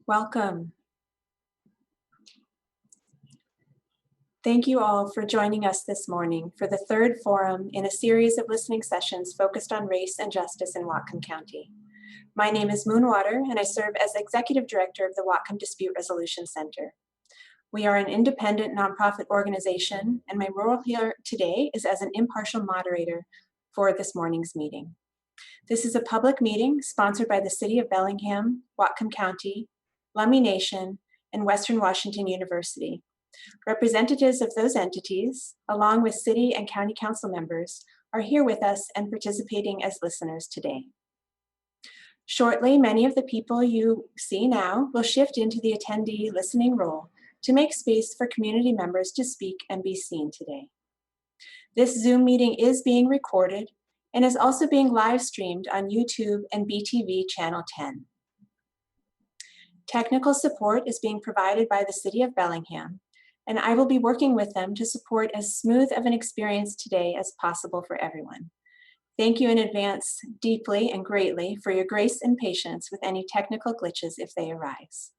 Welcome. Thank you all for joining us this morning for the third forum in a series of listening sessions focused on race and justice in Whatcom County. My name is Moonwater, and I serve as Executive Director of the Whatcom Dispute Resolution Center. We are an independent nonprofit organization, and my role here today is as an impartial moderator for this morning's meeting. This is a public meeting sponsored by the City of Bellingham, Whatcom County, Lummi Nation, and Western Washington University. Representatives of those entities, along with city and county council members, are here with us and participating as listeners today. Shortly, many of the people you see now will shift into the attendee listening role to make space for community members to speak and be seen today. This Zoom meeting is being recorded and is also being live streamed on YouTube and BTV Channel 10. Technical support is being provided by the City of Bellingham, and I will be working with them to support as smooth of an experience today as possible for everyone. Thank you in advance deeply and greatly for your grace and patience with any technical glitches if they arise.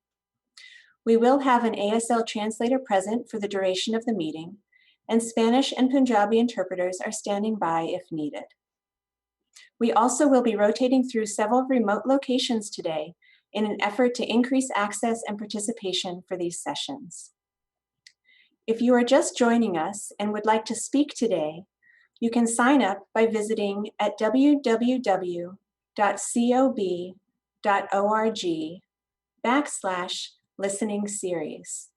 We will have an ASL translator present for the duration of the meeting, and Spanish and Punjabi interpreters are standing by if needed. We also will be rotating through several remote locations today in an effort to increase access and participation for these sessions. If you are just joining us and would like to speak today, you can sign up by visiting at www.cob.org/listening series.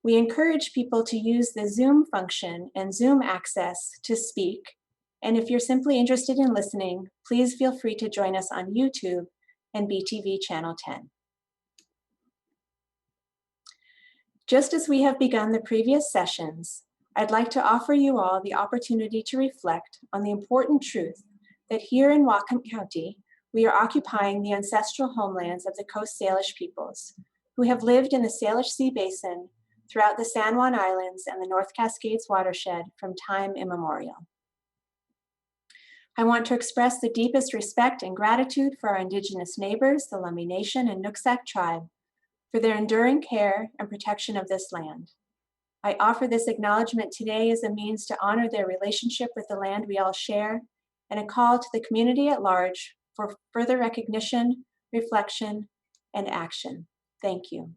We encourage people to use the Zoom function and Zoom access to speak. And if you're simply interested in listening, please feel free to join us on YouTube and BTV Channel 10. Just as we have begun the previous sessions, I'd like to offer you all the opportunity to reflect on the important truth that here in Whatcom County, we are occupying the ancestral homelands of the Coast Salish peoples, who have lived in the Salish Sea Basin throughout the San Juan Islands and the North Cascades watershed from time immemorial. I want to express the deepest respect and gratitude for our Indigenous neighbors, the Lummi Nation and Nooksack tribe, for their enduring care and protection of this land. I offer this acknowledgement today as a means to honor their relationship with the land we all share, and a call to the community at large for further recognition, reflection, and action. Thank you.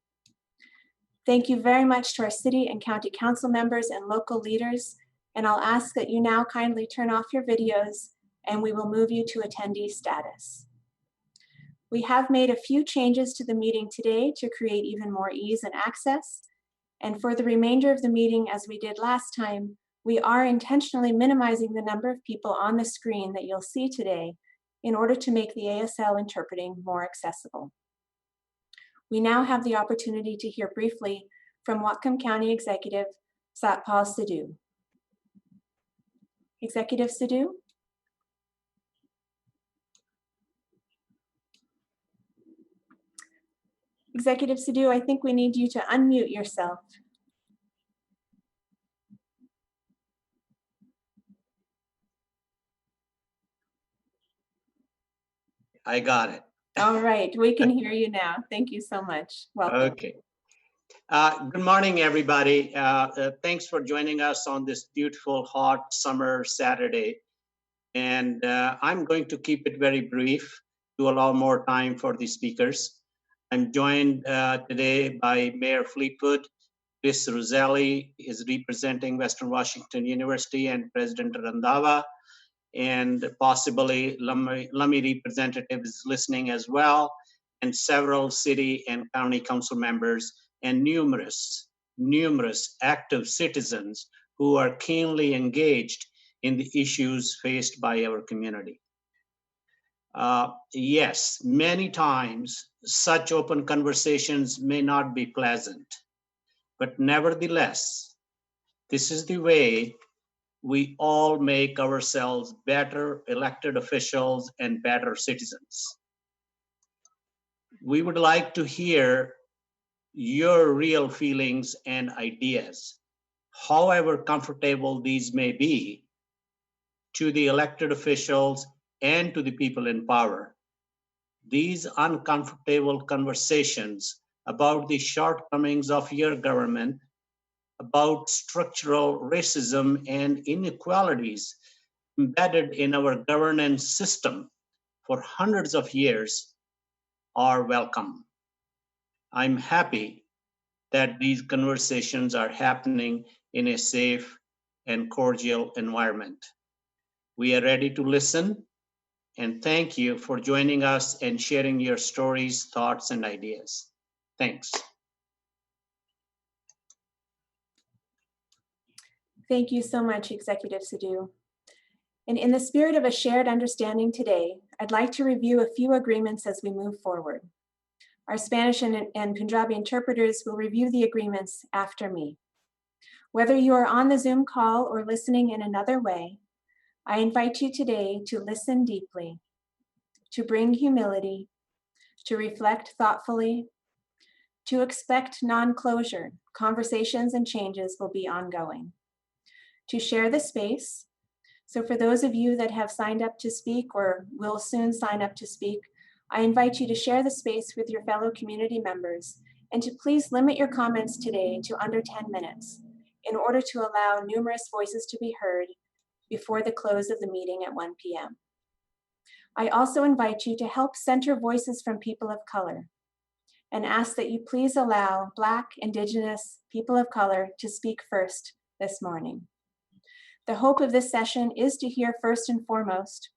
Thank you very much to our city and county council members and local leaders, and I'll ask that you now kindly turn off your videos and we will move you to attendee status. We have made a few changes to the meeting today to create even more ease and access. And for the remainder of the meeting, as we did last time, we are intentionally minimizing the number of people on the screen that you'll see today in order to make the ASL interpreting more accessible. We now have the opportunity to hear briefly from Whatcom County Executive Satpal Sidhu. Executive Sidhu? Executive Sidhu, I think we need you to unmute yourself. I got it. All right, we can hear you now. Thank you so much. Welcome. Okay. Good morning, everybody. Thanks for joining us on this beautiful, hot summer Saturday. And I'm going to keep it very brief to allow more time for the speakers. I'm joined today by Mayor Fleetwood. Chris Roselli is representing Western Washington University, and President Randhawa, and possibly Lummi representatives listening as well, and several city and county council members, and numerous active citizens who are keenly engaged in the issues faced by our community. Yes, many times such open conversations may not be pleasant, but nevertheless, this is the way we all make ourselves better elected officials and better citizens. We would like to hear your real feelings and ideas, however comfortable these may be, to the elected officials and to the people in power. These uncomfortable conversations about the shortcomings of your government, about structural racism and inequalities embedded in our governance system for hundreds of years are welcome. I'm happy that these conversations are happening in a safe and cordial environment. We are ready to listen, and thank you for joining us and sharing your stories, thoughts, and ideas. Thanks. Thank you so much, Executive Sidhu. And in the spirit of a shared understanding today, I'd like to review a few agreements as we move forward. Our Spanish and Punjabi interpreters will review the agreements after me. Whether you are on the Zoom call or listening in another way, I invite you today to listen deeply, to bring humility, to reflect thoughtfully, to expect non-closure. Conversations and changes will be ongoing. To share the space. So for those of you that have signed up to speak or will soon sign up to speak, I invite you to share the space with your fellow community members and to please limit your comments today to under 10 minutes in order to allow numerous voices to be heard before the close of the meeting at 1 p.m. I also invite you to help center voices from people of color and ask that you please allow Black, Indigenous, people of color to speak first this morning. The hope of this session is to hear first and foremost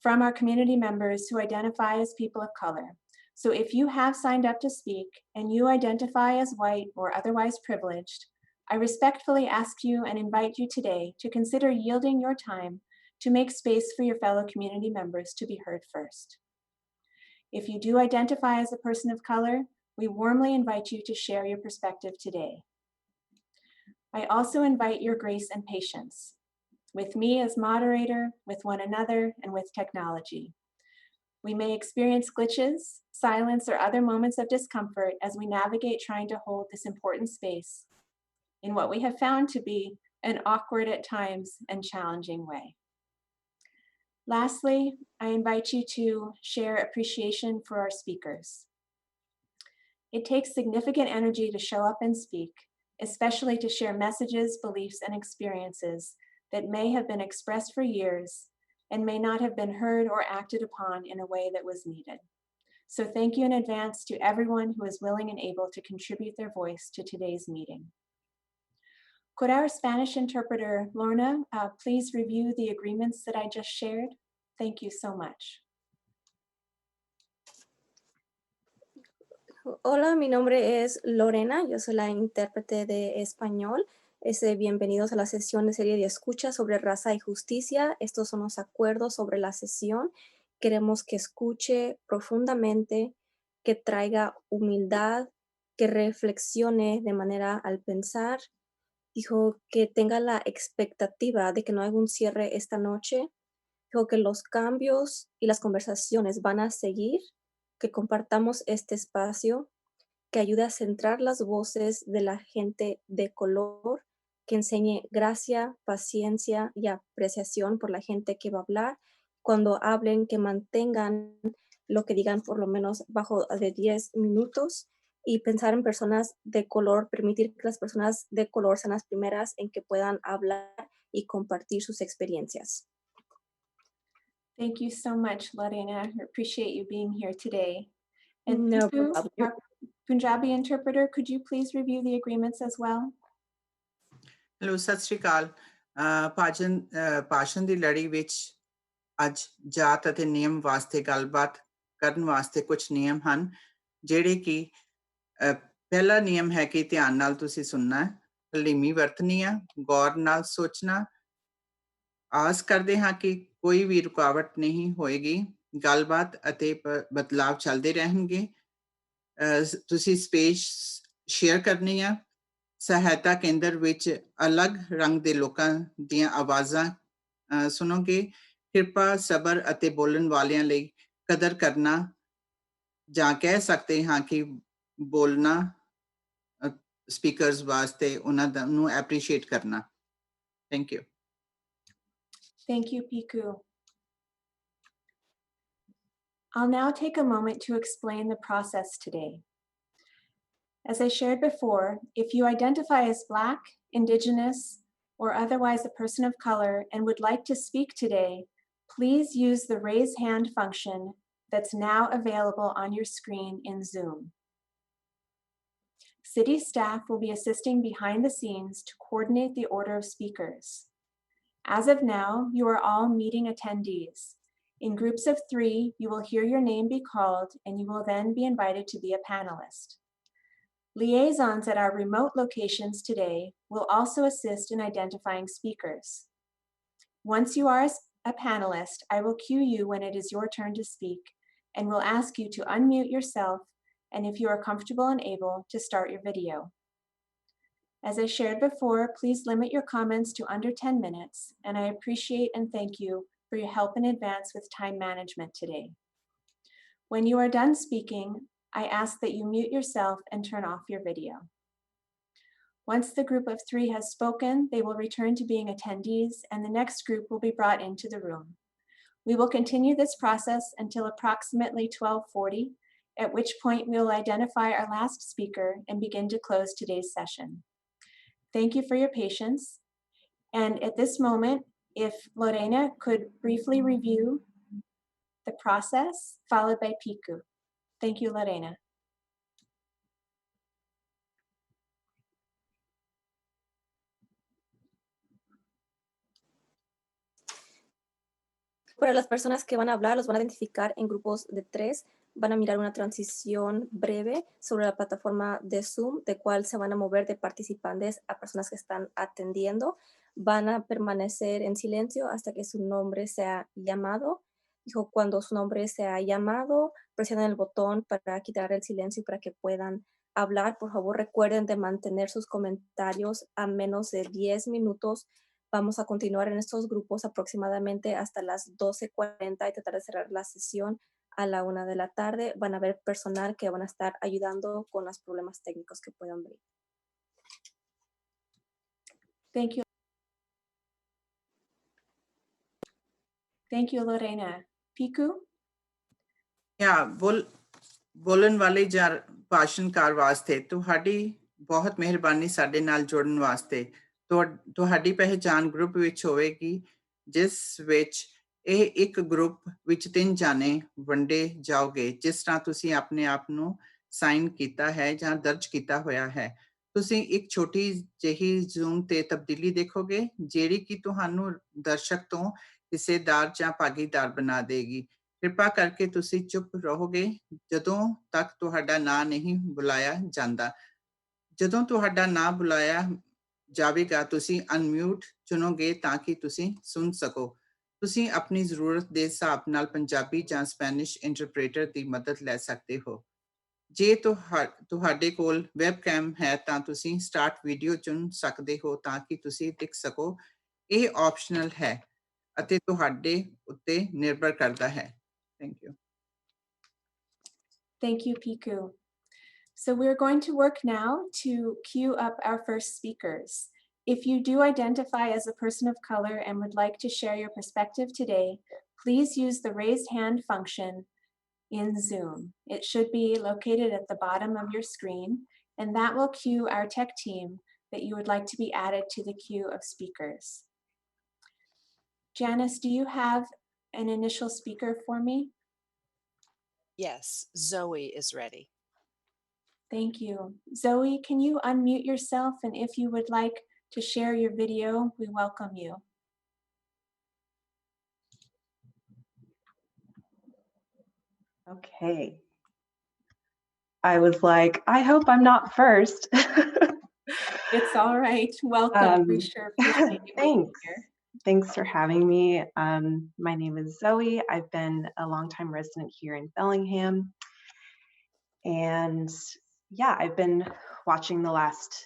from our community members who identify as people of color. So if you have signed up to speak and you identify as white or otherwise privileged, I respectfully ask you and invite you today to consider yielding your time to make space for your fellow community members to be heard first. If you do identify as a person of color, we warmly invite you to share your perspective today. I also invite your grace and patience with me as moderator, with one another, and with technology. We may experience glitches, silence, or other moments of discomfort as we navigate trying to hold this important space in what we have found to be an awkward at times and challenging way. Lastly, I invite you to share appreciation for our speakers. It takes significant energy to show up and speak, especially to share messages, beliefs, and experiences that may have been expressed for years and may not have been heard or acted upon in a way that was needed. So thank you in advance to everyone who is willing and able to contribute their voice to today's meeting. Could our Spanish interpreter, Lorna, please review the agreements that I just shared? Thank you so much. Hola, mi nombre es Lorena, yo soy la intérprete de español. Bienvenidos a la sesión de serie de escucha sobre raza y justicia. Estos son los acuerdos sobre la sesión. Queremos que escuche profundamente, que traiga humildad, que reflexione de manera al pensar. Dijo que tenga la expectativa de que no haya un cierre esta noche. Dijo que los cambios y las conversaciones van a seguir, que compartamos este espacio, que ayude a centrar las voces de la gente de color, que enseñe gracia, paciencia y apreciación por la gente que va a hablar. Cuando hablen, que mantengan lo que digan por lo menos bajo de 10 minutos y pensar en personas de color, permitir que las personas de color sean las primeras en que puedan hablar y compartir sus experiencias. Thank you so much, Lorena. I appreciate you being here today. And No Piku, problem. our Punjabi interpreter, could you please review the agreements as well? Hello ਸਤਿ ਸ਼੍ਰੀ ਅਕਾਲ ਭਾਸ਼ਣ ਦੀ ਲੜੀ ਵਿੱਚ ਅੱਜ ਜਾਤ ਅਤੇ ਨਿਯਮ ਵਾਸਤੇ ਗੱਲਬਾਤ ਕਰਨ ਵਾਸਤੇ ਕੁਝ ਨਿਯਮ ਹਨ ਜਿਹੜੇ ਕਿ ਪਹਿਲਾ ਨਿਯਮ ਹੈ ਕਿ ਧਿਆਨ ਨਾਲ ਤੁਸੀਂ ਸੁਣਨਾ ਹੈ ਹਲੀਮੀ ਵਰਤਣੀ ਆ ਗੌਰ ਨਾਲ ਸੋਚਣਾ ਆਸ ਕਰਦੇ ਹਾਂ ਕਿ ਕੋਈ ਵੀ ਰੁਕਾਵਟ ਨਹੀਂ ਹੋਏਗੀ ਗੱਲਬਾਤ ਅਤੇ ਬਦਲਾਵ ਚੱਲਦੇ ਰਹਿਣਗੇ ਤੁਸੀਂ ਸਪੇਸ ਸ਼ੇਅਰ ਕਰਨੀ ਆ ਸਹਾਇਤਾ ਕੇਂਦਰ ਵਿੱਚ ਅਲੱਗ ਰੰਗ ਦੇ ਲੋਕਾਂ ਦੀਆਂ ਆਵਾਜ਼ਾਂ ਸੁਣੋਗੇ ਕਿਰਪਾ ਸਬਰ ਅਤੇ ਬੋਲਣ ਵਾਲਿਆਂ ਲਈ ਕਦਰ ਕਰਨਾ ਜਾਂ ਕਹਿ ਸਕਦੇ ਹਾਂ ਕਿ ਬੋਲਣਾ ਸਪੀਕਰਸ ਵਾਸਤੇ ਉਹਨਾਂ ਨੂੰ ਐਪਰੀਸ਼ੀਏਟ ਕਰਨਾ thank you Thank you, Piku. I'll now take a moment to explain the process today. As I shared before, if you identify as Black, Indigenous, or otherwise a person of color and would like to speak today, please use the raise hand function that's now available on your screen in Zoom. City staff will be assisting behind the scenes to coordinate the order of speakers. As of now, you are all meeting attendees. In groups of 3, you will hear your name be called and you will then be invited to be a panelist. Liaisons at our remote locations today will also assist in identifying speakers. Once you are a panelist, I will cue you when it is your turn to speak and will ask you to unmute yourself and if you are comfortable and able to start your video. As I shared before, please limit your comments to under 10 minutes, and I appreciate and thank you for your help in advance with time management today. When you are done speaking, I ask that you mute yourself and turn off your video. Once the group of 3 has spoken, they will return to being attendees and the next group will be brought into the room. We will continue this process until approximately 12:40, at which point we will identify our last speaker and begin to close today's session. Thank you for your patience. And at this moment, if Lorena could briefly review the process, followed by Piku. Thank you, Lorena. Para las personas que van a hablar, los van a identificar en grupos de 3. Van a mirar una transición breve sobre la plataforma de Zoom, de cual se van a mover de participantes a personas que están atendiendo. Van a permanecer en silencio hasta que su nombre sea llamado. Dijo, cuando su nombre sea llamado, presionen el botón para quitar el silencio para que puedan hablar. Por favor, recuerden de mantener sus comentarios a menos de 10 minutos. Vamos a continuar en estos grupos aproximadamente hasta las 12:40 y tratar de cerrar la sesión a la 1 de la tarde. Van a haber personal que van a estar ayudando con los problemas técnicos que puedan venir. Thank you. Thank you, Lorena. Piku? Yeah, ਬੋਲਣ ਵਾਲੇ ਜਾਂ ਭਾਸ਼ਣਕਾਰ ਵਾਸਤੇ ਤੁਹਾਡੀ ਬਹੁਤ ਮਿਹਰਬਾਨੀ ਸਾਡੇ ਨਾਲ ਜੁੜਨ ਵਾਸਤੇ। ਤੁਹਾਡੀ ਪਹਿਚਾਣ ਗਰੁੱਪ ਵਿੱਚ ਹੋਵੇਗੀ, ਜਿਸ ਵਿੱਚ ਇਹ ਇੱਕ ਗਰੁੱਪ ਵਿੱਚ 3 ਜਾਣੇ ਵੰਡੇ ਜਾਓਗੇ, ਜਿਸ ਤਰ੍ਹਾਂ ਤੁਸੀਂ ਆਪਣੇ ਆਪ ਨੂੰ ਸਾਈਨ ਕੀਤਾ ਹੈ ਜਾਂ ਦਰਜ ਕੀਤਾ ਹੋਇਆ ਹੈ। ਤੁਸੀਂ ਇੱਕ ਛੋਟੀ ਜਿਹੀ ਜ਼ੂਮ ਤੇ ਤਬਦੀਲੀ ਦੇਖੋਗੇ, ਜਿਹੜੀ ਕਿ ਤੁਹਾਨੂੰ ਦਰਸ਼ਕ ਤੋਂ ਹਿੱਸੇਦਾਰ ਜਾਂ ਭਾਗੀਦਾਰ ਬਣਾ ਦੇਗੀ। ਕਿਰਪਾ ਕਰਕੇ ਤੁਸੀਂ ਚੁੱਪ ਰਹੋਗੇ ਜਦੋਂ ਤੱਕ ਤੁਹਾਡਾ ਨਾਂ ਨਹੀਂ ਬੁਲਾਇਆ ਜਾਂਦਾ। ਜਦੋਂ ਤੁਹਾਡਾ ਨਾਂ ਬੁਲਾਇਆ ਜਾਵੇਗਾ, ਤੁਸੀਂ ਅਨਮਿਊਟ ਚੁਣੋਗੇ ਤਾਂ ਕਿ ਤੁਸੀਂ ਸੁਣ ਸਕੋ। ਤੁਸੀਂ ਆਪਣੀ ਜ਼ਰੂਰਤ ਦੇ ਹਿਸਾਬ ਨਾਲ ਪੰਜਾਬੀ ਜਾਂ ਸਪੈਨਿਸ਼ ਇੰਟਰਪ੍ਰੀਟਰ ਦੀ ਮਦਦ ਲੈ ਸਕਦੇ ਹੋ। ਜੇ ਤੁਹਾਡੇ ਕੋਲ ਵੈਬਕੈਮ ਹੈ ਤਾਂ ਤੁਸੀਂ ਸਟਾਰਟ ਵੀਡੀਓ ਚੁਣ ਸਕਦੇ ਹੋ ਤਾਂ ਕਿ ਤੁਸੀਂ ਦਿਖ ਸਕੋ। ਇਹ ਆਪਸ਼ਨਲ ਹੈ ਅਤੇ ਤੁਹਾਡੇ ਉੱਤੇ ਨਿਰਭਰ ਕਰਦਾ ਹੈ। Thank you. Thank you, Piku. So we're going to work now to queue up our first speakers. If you do identify as a person of color and would like to share your perspective today, please use the raised hand function in Zoom. It should be located at the bottom of your screen, and that will cue our tech team that you would like to be added to the queue of speakers. Janice, do you have an initial speaker for me? Yes, Zoe is ready. Thank you. Zoe, can you unmute yourself? And if you would like to share your video, we welcome you. Okay. I was like, I hope I'm not first. It's all right. Welcome. We sure appreciate you being Thanks. here. Thanks for having me. My name is Zoe. I've been a longtime resident here in Bellingham. And yeah, I've been watching the last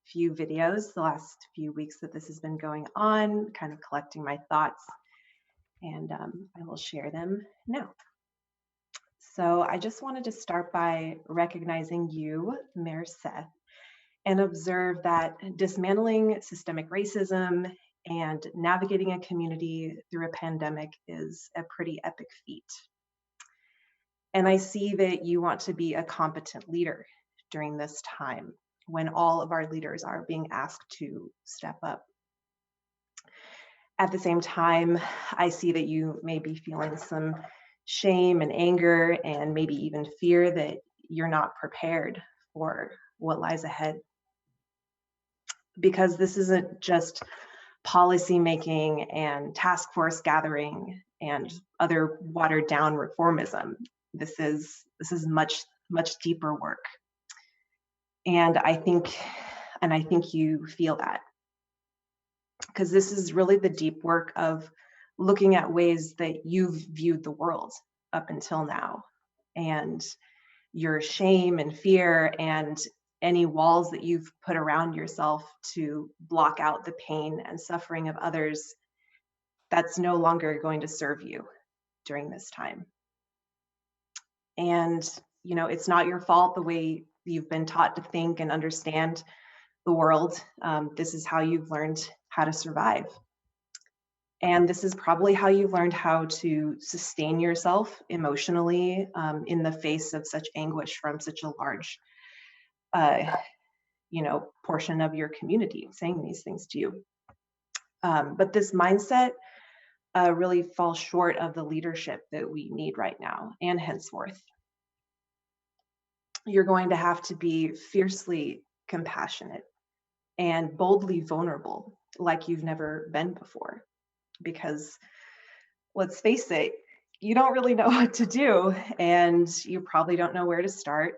few videos, the last few weeks that this has been going on, kind of collecting my thoughts, and I will share them now. So I just wanted to start by recognizing you, Mayor Seth, and observe that dismantling systemic racism and navigating a community through a pandemic is a pretty epic feat. And I see that you want to be a competent leader during this time when all of our leaders are being asked to step up. At the same time, I see that you may be feeling some shame and anger and maybe even fear that you're not prepared for what lies ahead. Because this isn't just policy making and task force gathering and other watered down reformism. This is much deeper work. And I think you feel that, because this is really the deep work of looking at ways that you've viewed the world up until now, and your shame and fear and any walls that you've put around yourself to block out the pain and suffering of others, that's no longer going to serve you during this time. And, you know, it's not your fault the way you've been taught to think and understand the world. This is how you've learned how to survive. And this is probably how you've learned how to sustain yourself emotionally in the face of such anguish from such a large portion of your community saying these things to you. But this mindset really falls short of the leadership that we need right now and henceforth. You're going to have to be fiercely compassionate and boldly vulnerable like you've never been before. Because let's face it, you don't really know what to do, and you probably don't know where to start.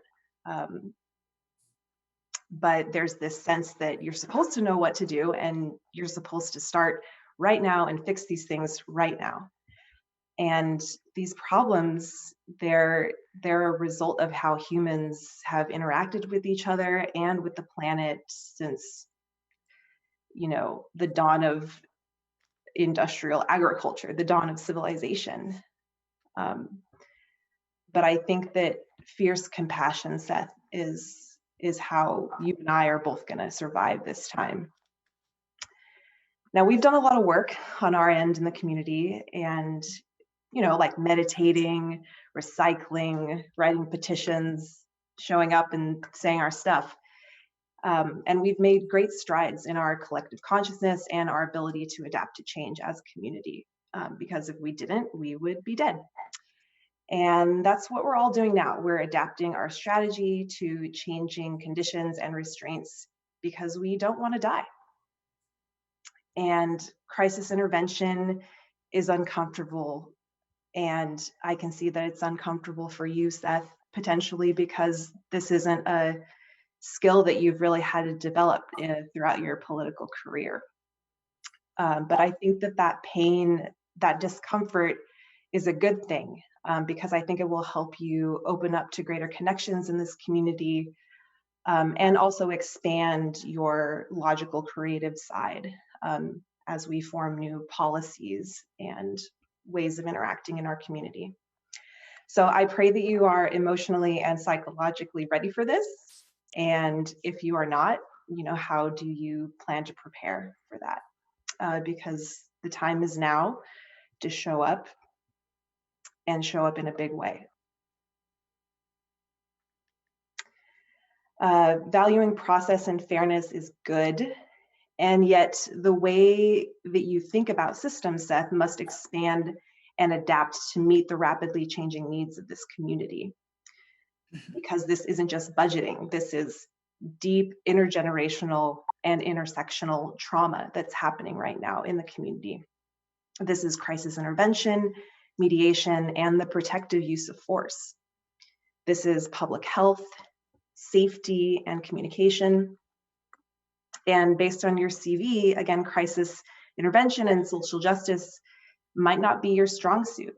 But there's this sense that you're supposed to know what to do, and you're supposed to start right now and fix these things right now. And these problems, they're a result of how humans have interacted with each other and with the planet since, you know, the dawn of industrial agriculture, the dawn of civilization. But I think that fierce compassion, Seth, is how you and I are both going to survive this time. Now, we've done a lot of work on our end in the community, and, you know, like meditating, recycling, writing petitions, showing up and saying our stuff. And we've made great strides in our collective consciousness and our ability to adapt to change as a community, because if we didn't, we would be dead. And that's what we're all doing now. We're adapting our strategy to changing conditions and restraints because we don't want to die. And crisis intervention is uncomfortable. And I can see that it's uncomfortable for you, Seth, potentially because this isn't a skill that you've really had to develop throughout your political career. But I think that pain, that discomfort is a good thing, because I think it will help you open up to greater connections in this community, and also expand your logical creative side as we form new policies and ways of interacting in our community. So I pray that you are emotionally and psychologically ready for this. And if you are not, you know, how do you plan to prepare for that? Because the time is now to show up, and show up in a big way. Valuing process and fairness is good, and yet the way that you think about systems, Seth, must expand and adapt to meet the rapidly changing needs of this community. Because this isn't just budgeting, this is deep intergenerational and intersectional trauma that's happening right now in the community. This is crisis intervention, mediation, and the protective use of force. This is public health, safety, and communication. And based on your CV, again, crisis intervention and social justice might not be your strong suit.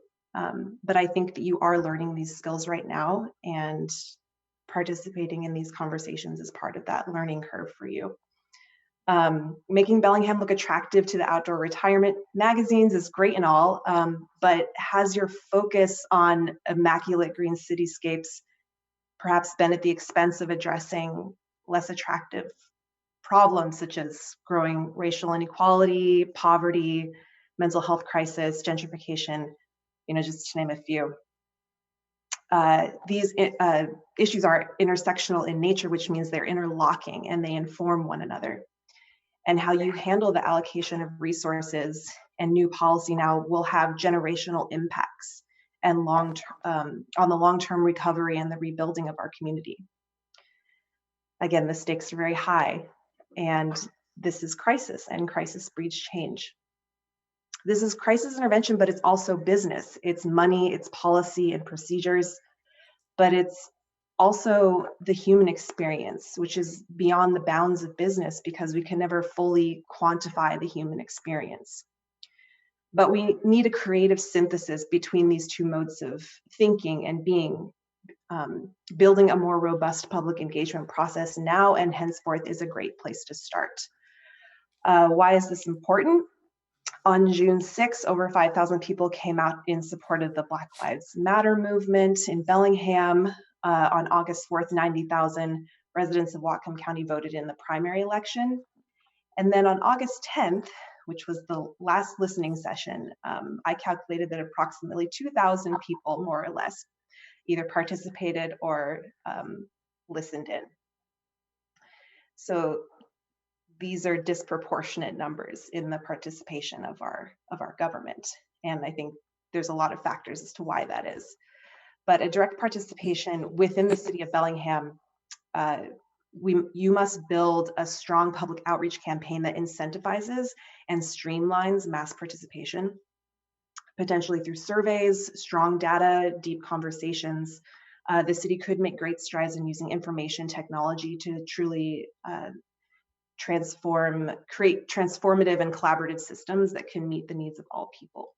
But I think that you are learning these skills right now, and participating in these conversations is part of that learning curve for you. Making Bellingham look attractive to the outdoor retirement magazines is great and all, but has your focus on immaculate green cityscapes perhaps been at the expense of addressing less attractive problems such as growing racial inequality, poverty, mental health crisis, gentrification, you know, just to name a few? These issues are intersectional in nature, which means they're interlocking and they inform one another. And how you handle the allocation of resources and new policy now will have generational impacts and on the long-term recovery and the rebuilding of our community. Again, the stakes are very high, and this is crisis, and crisis breeds change. This is crisis intervention, but it's also business. It's money, it's policy and procedures, but it's also the human experience, which is beyond the bounds of business because we can never fully quantify the human experience. But we need a creative synthesis between these two modes of thinking and being. Building a more robust public engagement process now and henceforth is a great place to start. Why is this important? On June 6, over 5,000 people came out in support of the Black Lives Matter movement in Bellingham. On August 4th, 90,000 residents of Whatcom County voted in the primary election. And then on August 10th, which was the last listening session, I calculated that approximately 2,000 people, more or less, either participated or listened in. So these are disproportionate numbers in the participation of our government. And I think there's a lot of factors as to why that is. But a direct participation within the city of Bellingham, you must build a strong public outreach campaign that incentivizes and streamlines mass participation, potentially through surveys, strong data, deep conversations. The city could make great strides in using information technology to truly create transformative and collaborative systems that can meet the needs of all people.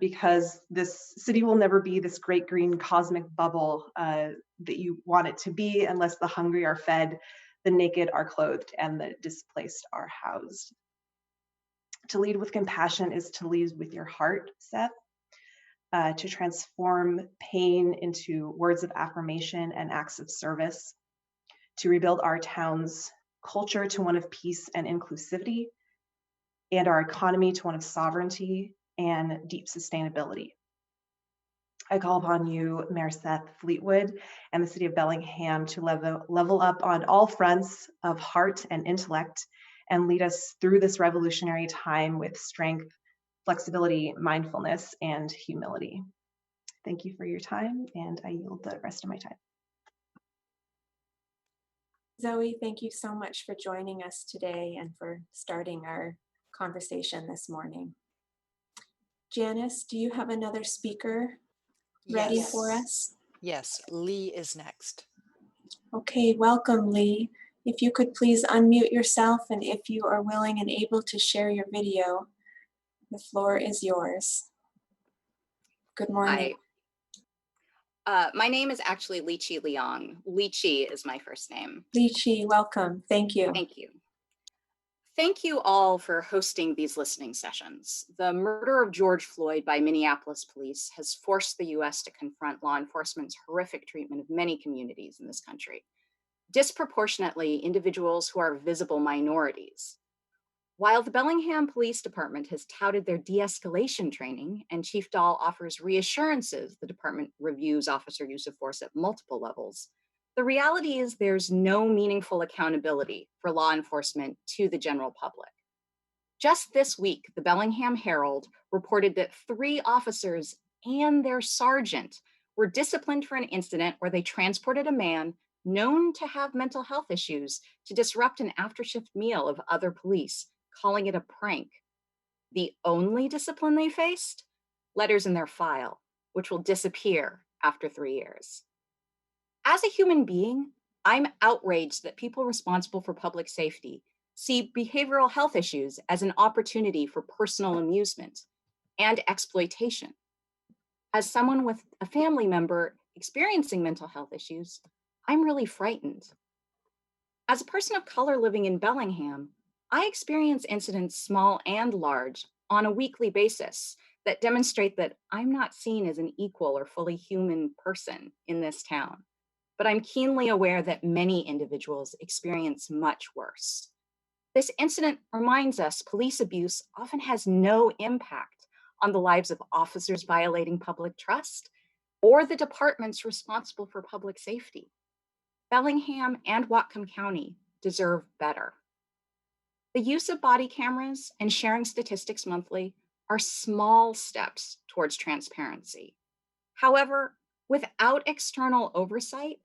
Because this city will never be this great green cosmic bubble that you want it to be unless the hungry are fed, the naked are clothed, and the displaced are housed. To lead with compassion is to lead with your heart, Seth. To transform pain into words of affirmation and acts of service. To rebuild our town's culture to one of peace and inclusivity, and our economy to one of sovereignty and deep sustainability. I call upon you, Mayor Seth Fleetwood, and the city of Bellingham to level up on all fronts of heart and intellect and lead us through this revolutionary time with strength, flexibility, mindfulness, and humility. Thank you for your time, and I yield the rest of my time. Zoe, thank you so much for joining us today and for starting our conversation this morning. Janice, do you have another speaker ready for us? Yes, Lee is next. Okay, welcome, Lee. If you could please unmute yourself, and if you are willing and able to share your video, the floor is yours. Good morning. Hi. My name is actually Lichi Liang. Lichi is my first name. Lichi, welcome. Thank you. Thank you. Thank you all for hosting these listening sessions. The murder of George Floyd by Minneapolis police has forced the US to confront law enforcement's horrific treatment of many communities in this country, disproportionately individuals who are visible minorities. While the Bellingham Police Department has touted their de-escalation training and Chief Dahl offers reassurances the department reviews officer use of force at multiple levels, the reality is there's no meaningful accountability for law enforcement to the general public. Just this week, the Bellingham Herald reported that 3 officers and their sergeant were disciplined for an incident where they transported a man known to have mental health issues to disrupt an after-shift meal of other police, calling it a prank. The only discipline they faced? Letters in their file, which will disappear after 3 years. As a human being, I'm outraged that people responsible for public safety see behavioral health issues as an opportunity for personal amusement and exploitation. As someone with a family member experiencing mental health issues, I'm really frightened. As a person of color living in Bellingham, I experience incidents, small and large, on a weekly basis that demonstrate that I'm not seen as an equal or fully human person in this town. But I'm keenly aware that many individuals experience much worse. This incident reminds us police abuse often has no impact on the lives of officers violating public trust, or the departments responsible for public safety. Bellingham and Whatcom County deserve better. The use of body cameras and sharing statistics monthly are small steps towards transparency. However, without external oversight,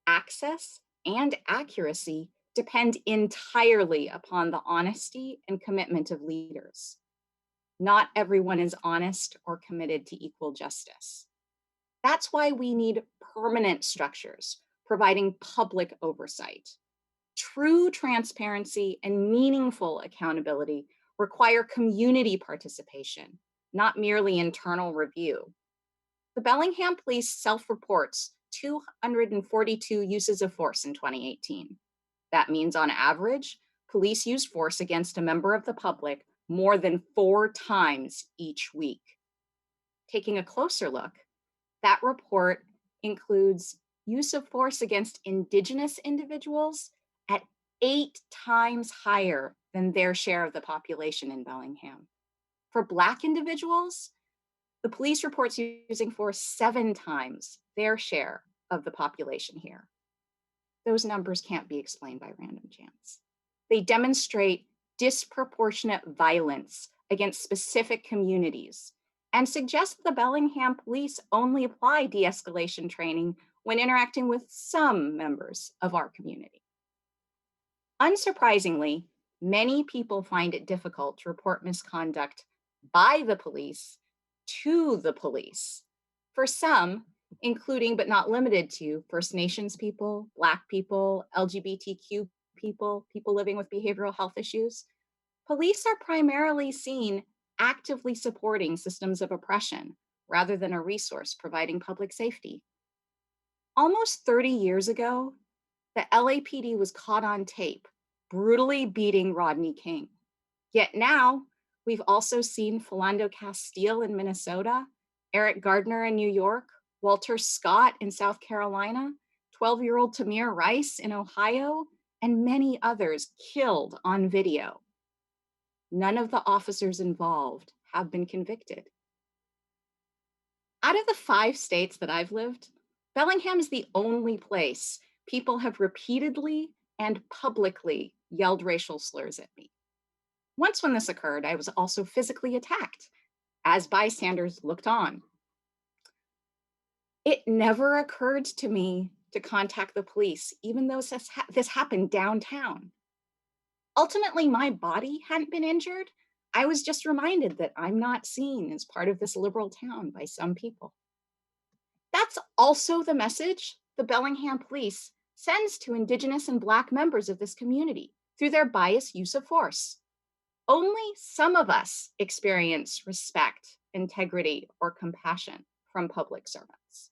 access and accuracy depend entirely upon the honesty and commitment of leaders. Not everyone is honest or committed to equal justice. That's why we need permanent structures providing public oversight. True transparency and meaningful accountability require community participation, not merely internal review. The Bellingham Police self-reports 242 uses of force in 2018. That means on average, police used force against a member of the public more than 4 times each week. Taking a closer look, that report includes use of force against Indigenous individuals at 8 times higher than their share of the population in Bellingham. For Black individuals, the police reports using force 7 times their share of the population here. Those numbers can't be explained by random chance. They demonstrate disproportionate violence against specific communities and suggest the Bellingham police only apply de-escalation training when interacting with some members of our community. Unsurprisingly, many people find it difficult to report misconduct by the police to the police. For some, including but not limited to First Nations people, Black people, LGBTQ people, people living with behavioral health issues, police are primarily seen actively supporting systems of oppression rather than a resource providing public safety. Almost 30 years ago, the LAPD was caught on tape brutally beating Rodney King. Yet now, we've also seen Philando Castile in Minnesota, Eric Gardner in New York, Walter Scott in South Carolina, 12-year-old Tamir Rice in Ohio, and many others killed on video. None of the officers involved have been convicted. Out of the 5 states that I've lived, Bellingham is the only place people have repeatedly and publicly yelled racial slurs at me. Once when this occurred, I was also physically attacked as bystanders looked on. It never occurred to me to contact the police, even though this happened downtown. Ultimately, my body hadn't been injured. I was just reminded that I'm not seen as part of this liberal town by some people. That's also the message the Bellingham police sends to Indigenous and Black members of this community through their biased use of force. Only some of us experience respect, integrity, or compassion from public servants.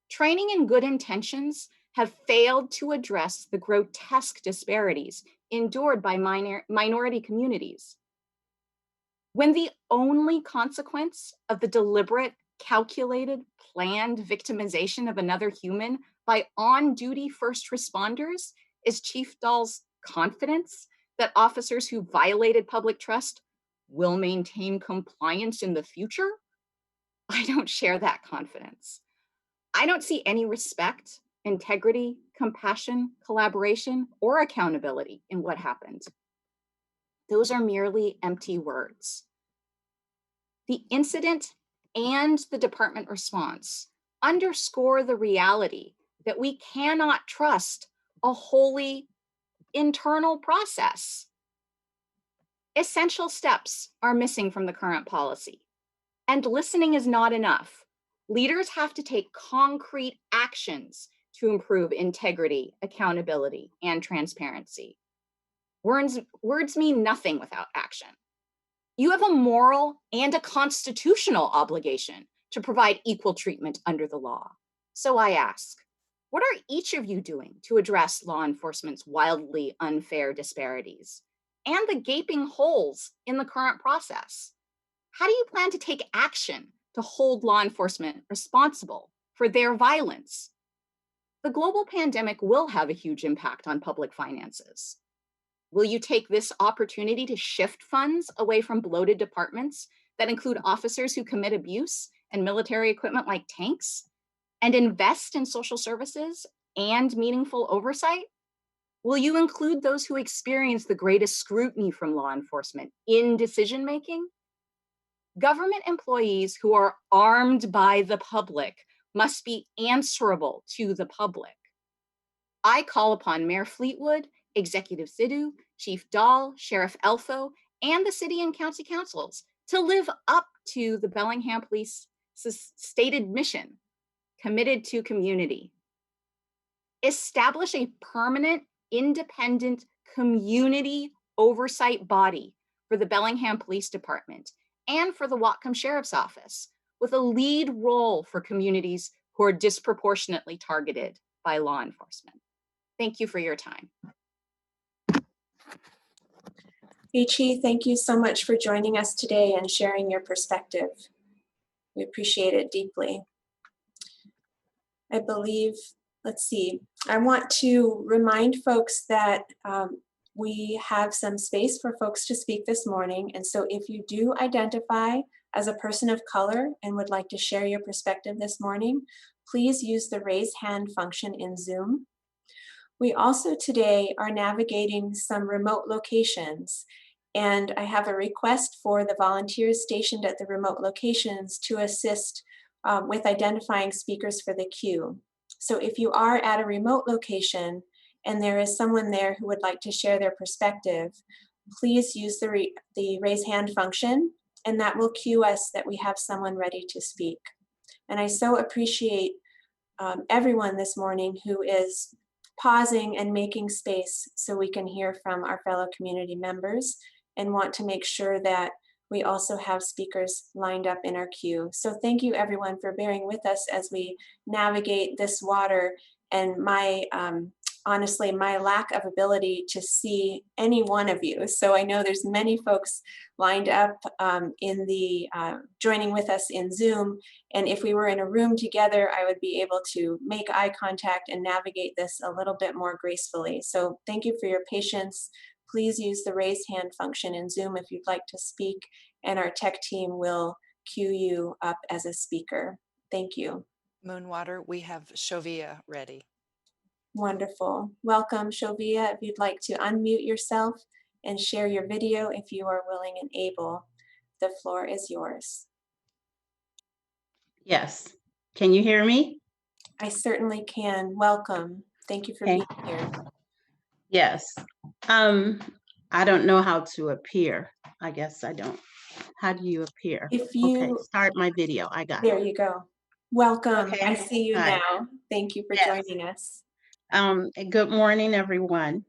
Training and good intentions have failed to address the grotesque disparities endured by minority communities. When the only consequence of the deliberate, calculated, planned victimization of another human by on-duty first responders is Chief Dahl's confidence that officers who violated public trust will maintain compliance in the future, I don't share that confidence. I don't see any respect, integrity, compassion, collaboration, or accountability in what happened. Those are merely empty words. The incident and the department response underscore the reality that we cannot trust a wholly internal process. Essential steps are missing from the current policy, and listening is not enough. Leaders have to take concrete actions to improve integrity, accountability, and transparency. Words mean nothing without action. You have a moral and a constitutional obligation to provide equal treatment under the law. So I ask, what are each of you doing to address law enforcement's wildly unfair disparities and the gaping holes in the current process? How do you plan to take action to hold law enforcement responsible for their violence? The global pandemic will have a huge impact on public finances. Will you take this opportunity to shift funds away from bloated departments that include officers who commit abuse and military equipment like tanks and invest in social services and meaningful oversight? Will you include those who experience the greatest scrutiny from law enforcement in decision-making? Government employees who are armed by the public must be answerable to the public. I call upon Mayor Fleetwood, Executive Sidhu, Chief Dahl, Sheriff Elfo, and the city and county councils to live up to the Bellingham Police's stated mission, committed to community. Establish a permanent, independent community oversight body for the Bellingham Police Department and for the Whatcom Sheriff's Office, with a lead role for communities who are disproportionately targeted by law enforcement. Thank you for your time. Vici, thank you so much for joining us today and sharing your perspective. We appreciate it deeply. I believe, let's see, I want to remind folks that we have some space for folks to speak this morning. And so if you do identify as a person of color and would like to share your perspective this morning, please use the raise hand function in Zoom. We also today are navigating some remote locations, and I have a request for the volunteers stationed at the remote locations to assist with identifying speakers for the queue. So if you are at a remote location and there is someone there who would like to share their perspective, please use the raise hand function, and that will cue us that we have someone ready to speak. And I so appreciate everyone this morning who is pausing and making space so we can hear from our fellow community members, and want to make sure that we also have speakers lined up in our queue. So thank you everyone for bearing with us as we navigate this water, and my honestly, my lack of ability to see any one of you. So I know there's many folks lined up in the joining with us in Zoom. And if we were in a room together, I would be able to make eye contact and navigate this a little bit more gracefully. So thank you for your patience. Please use the raise hand function in Zoom if you'd like to speak, and our tech team will queue you up as a speaker. Thank you. Moonwater, we have Shovia ready. Wonderful. Welcome, Shovia. If you'd like to unmute yourself and share your video if you are willing and able, the floor is yours. Yes. Can you hear me? I certainly can. Welcome. Thank you for being here. Yes. I don't know how to appear. I guess I don't. How do you appear? If you Okay, start my video. I got there it. you go. Welcome. Okay. I see you Hi. now. Thank you for Yes. joining us. Good morning, everyone.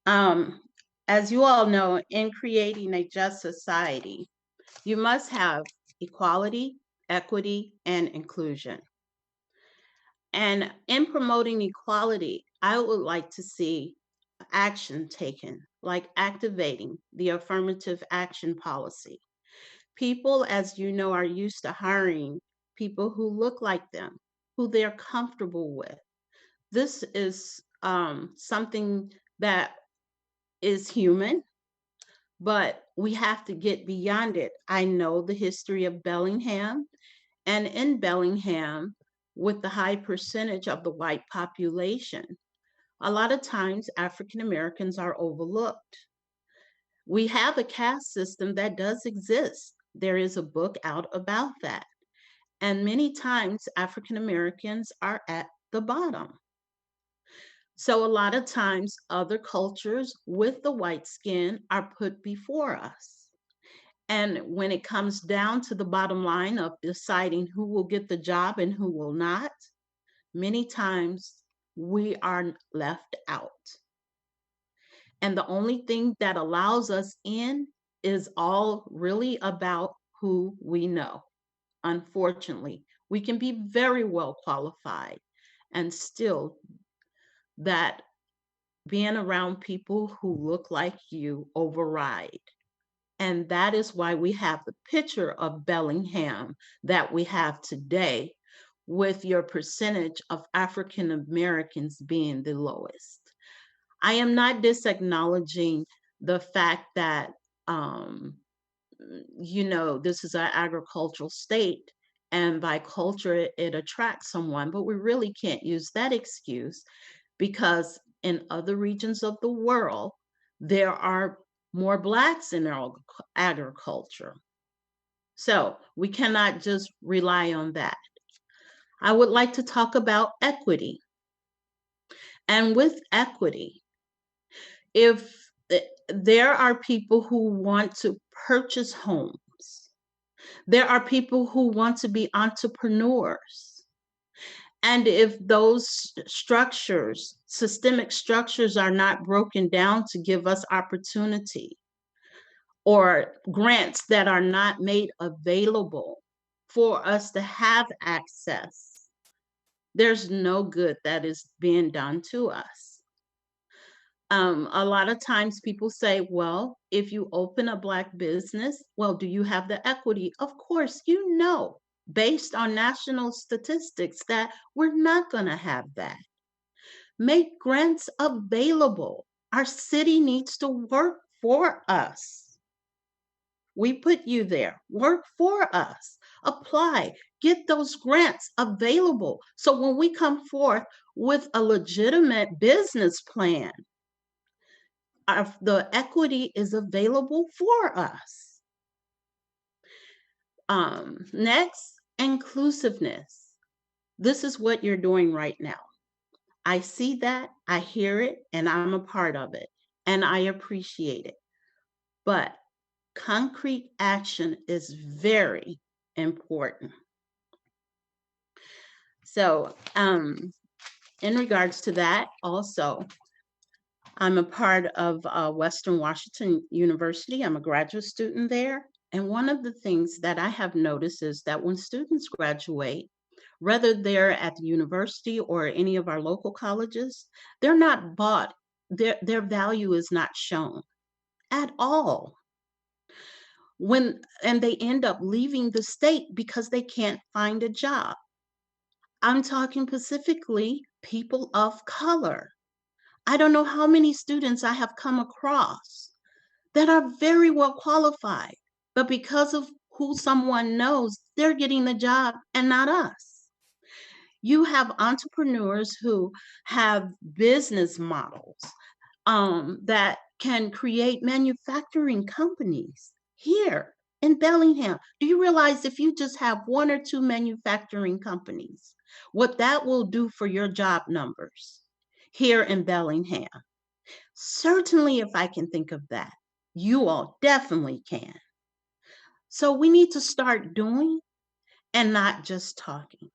As you all know, in creating a just society, you must have equality, equity, and inclusion. And in promoting equality, I would like to see action taken, like activating the affirmative action policy. People, as you know, are used to hiring people who look like them, who they're comfortable with. This is something that is human, but we have to get beyond it. I know the history of Bellingham, and in Bellingham, with the high percentage of the white population, a lot of times African Americans are overlooked. We have a caste system that does exist. There is a book out about that. And many times African Americans are at the bottom. So a lot of times other cultures with the white skin are put before us. And when it comes down to the bottom line of deciding who will get the job and who will not, many times we are left out. And the only thing that allows us in is all really about who we know. Unfortunately, we can be very well qualified and still that being around people who look like you override. And that is why we have the picture of Bellingham that we have today, with your percentage of African Americans being the lowest. I am not disacknowledging the fact that, you know, this is an agricultural state and by culture, it attracts someone, but we really can't use that excuse because in other regions of the world, there are more Blacks in agriculture. So we cannot just rely on that. I would like to talk about equity. And with equity, if there are people who want to purchase homes, there are people who want to be entrepreneurs. And if those structures, systemic structures, are not broken down to give us opportunity, or grants that are not made available for us to have access, there's no good that is being done to us. A lot of times people say, well, if you open a Black business, well, do you have the equity? Of course, you know, based on national statistics, that we're not going to have that. Make grants available. Our city needs to work for us. We put you there. Work for us. Apply. Get those grants available. So when we come forth with a legitimate business plan, the equity is available for us. Next, inclusiveness. This is what you're doing right now. I see that, I hear it, and I'm a part of it, and I appreciate it. But concrete action is very important. So in regards to that, also, I'm a part of Western Washington University. I'm a graduate student there. And one of the things that I have noticed is that when students graduate, whether they're at the university or any of our local colleges, they're not bought. Their value is not shown at all. And they end up leaving the state because they can't find a job. I'm talking specifically people of color. I don't know how many students I have come across that are very well qualified, but because of who someone knows, they're getting the job and not us. You have entrepreneurs who have business models that can create manufacturing companies here in Bellingham. Do you realize if you just have 1 or 2 manufacturing companies, what that will do for your job numbers here in Bellingham? Certainly, if I can think of that, you all definitely can. So we need to start doing and not just talking.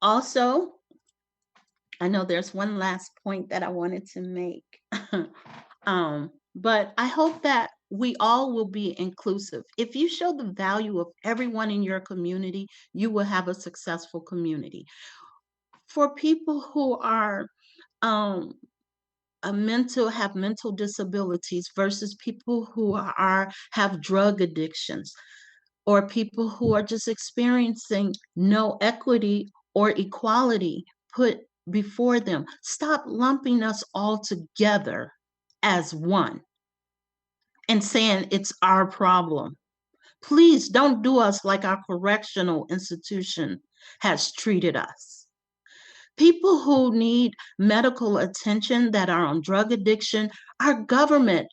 Also, I know there's one last point that I wanted to make, but I hope that we all will be inclusive. If you show the value of everyone in your community, you will have a successful community. For people who are have mental disabilities versus people who have drug addictions, or people who are just experiencing no equity or equality put before them. Stop lumping us all together as one and saying it's our problem. Please don't do us like our correctional institution has treated us. People who need medical attention that are on drug addiction, our government,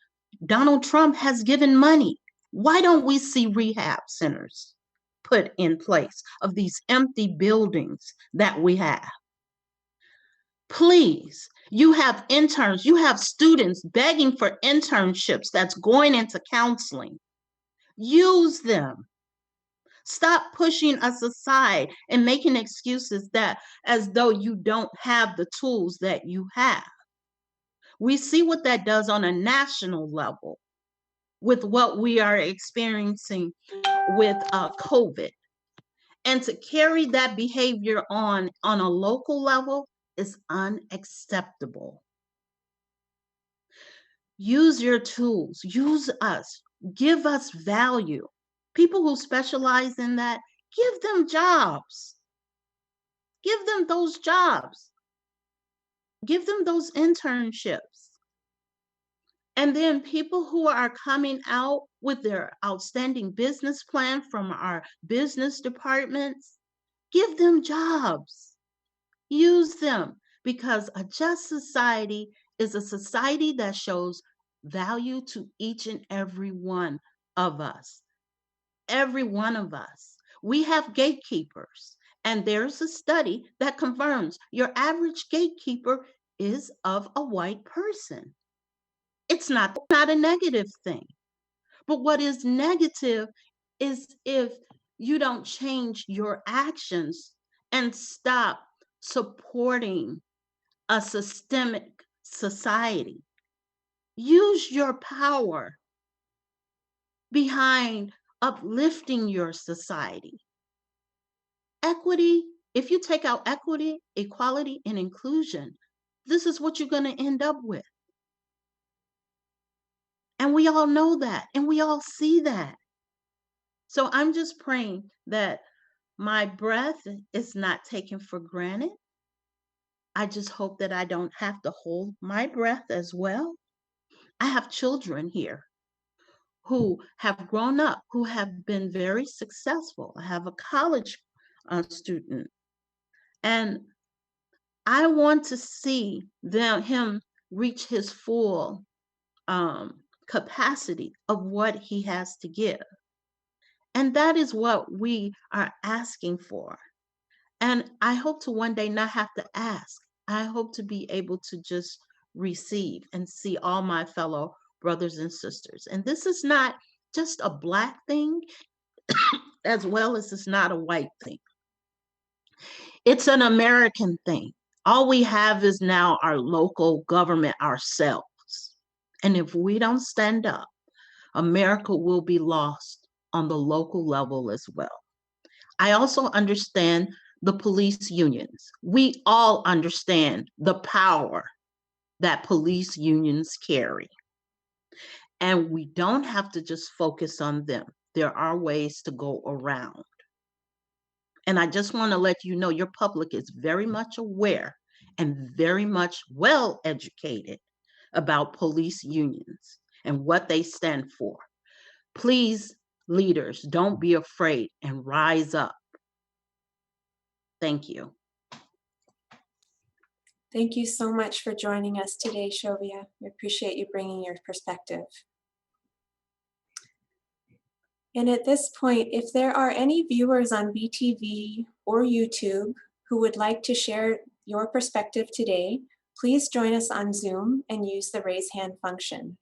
Donald Trump, has given money. Why don't we see rehab centers put in place of these empty buildings that we have? Please, you have interns, you have students begging for internships that's going into counseling. Use them. Stop pushing us aside and making excuses that as though you don't have the tools that you have. We see what that does on a national level with what we are experiencing with COVID. And to carry that behavior on a local level is unacceptable. Use your tools, use us, give us value. People who specialize in that, give them jobs. Give them those jobs. Give them those internships. And then people who are coming out with their outstanding business plan from our business departments, give them jobs. Use them, because a just society is a society that shows value to each and every one of us. Every one of us. We have gatekeepers, and there's a study that confirms your average gatekeeper is of a white person. It's not a negative thing. But what is negative is if you don't change your actions and stop supporting a systemic society. Use your power behind uplifting your society. Equity, if you take out equity, equality, and inclusion, this is what you're going to end up with. And we all know that, and we all see that. So I'm just praying that my breath is not taken for granted. I just hope that I don't have to hold my breath as well. I have children here who have grown up, who have been very successful. I have a college student, and I want to see him reach his full capacity of what he has to give. And that is what we are asking for. And I hope to one day not have to ask. I hope to be able to just receive and see all my fellow brothers and sisters. And this is not just a Black thing, as well as it's not a white thing. It's an American thing. All we have is now our local government ourselves. And if we don't stand up, America will be lost on the local level as well. I also understand the police unions. We all understand the power that police unions carry. And we don't have to just focus on them. There are ways to go around. And I just want to let you know your public is very much aware and very much well educated about police unions and what they stand for. Please, leaders, don't be afraid and rise up. Thank you. Thank you so much for joining us today, Shovia. We appreciate you bringing your perspective. And at this point, if there are any viewers on BTV or YouTube who would like to share your perspective today, please join us on Zoom and use the raise hand function.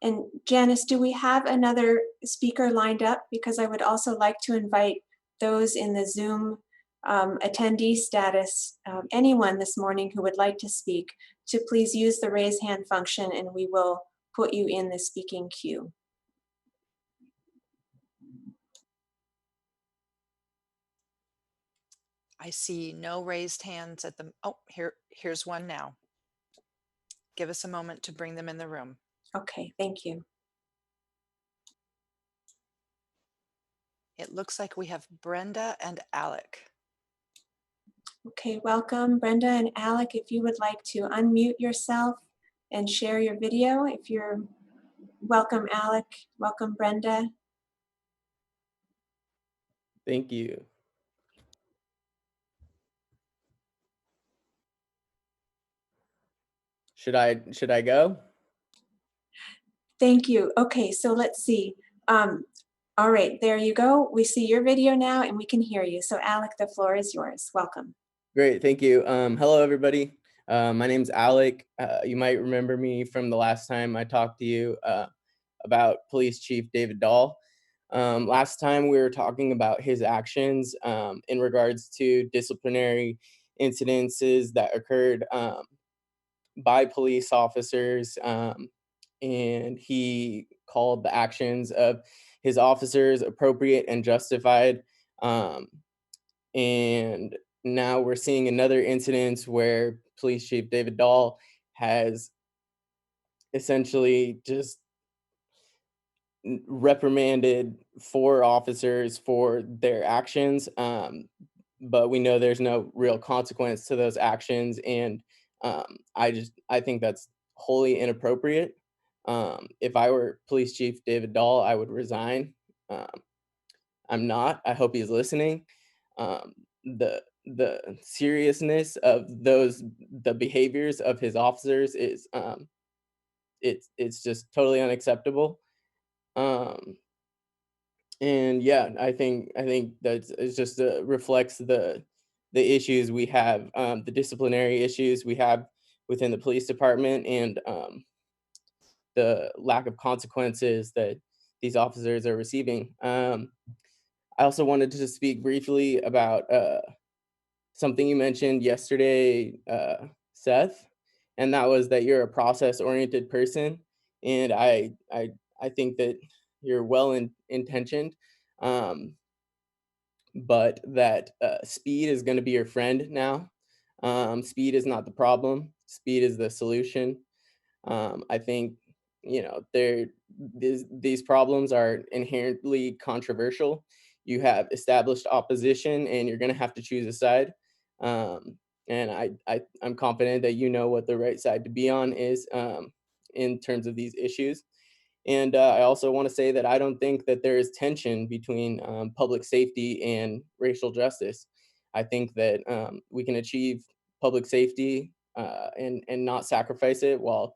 And Janice, do we have another speaker lined up? Because I would also like to invite those in the Zoom attendee status, anyone this morning who would like to speak, to please use the raise hand function and we will put you in the speaking queue. I see no raised hands at the, oh, here's one now. Give us a moment to bring them in the room. Okay, thank you. It looks like we have Brenda and Alec. Okay, welcome Brenda and Alec. If you would like to unmute yourself and share your video, if you're welcome, Alec, welcome Brenda. Thank you. Should I go? Thank you. Okay, so let's see. All right, there you go. We see your video now and we can hear you. So Alec, the floor is yours. Welcome. Great, thank you. Hello, everybody. My name's Alec. You might remember me from the last time I talked to you about Police Chief David Dahl. Last time we were talking about his actions in regards to disciplinary incidences that occurred by police officers, and he called the actions of his officers appropriate and justified. And now we're seeing another incident where Police Chief David Dahl has essentially just reprimanded 4 officers for their actions, but we know there's no real consequence to those actions, and I think that's wholly inappropriate. If I were Police Chief David Dahl, I would resign. I'm not. I hope he's listening. The seriousness of the behaviors of his officers is it's just totally unacceptable. And yeah, I think that it just reflects the issues we have, the disciplinary issues we have within the police department, and the lack of consequences that these officers are receiving. I also wanted to just speak briefly about something you mentioned yesterday, Seth, and that was that you're a process-oriented person, and I think that you're intentioned, but that speed is going to be your friend now. Speed is not the problem. Speed is the solution. I think these problems are inherently controversial. You have established opposition, and you're going to have to choose a side. And I'm confident that you know what the right side to be on is, in terms of these issues. And I also want to say that I don't think that there is tension between public safety and racial justice. I think that we can achieve public safety and not sacrifice it while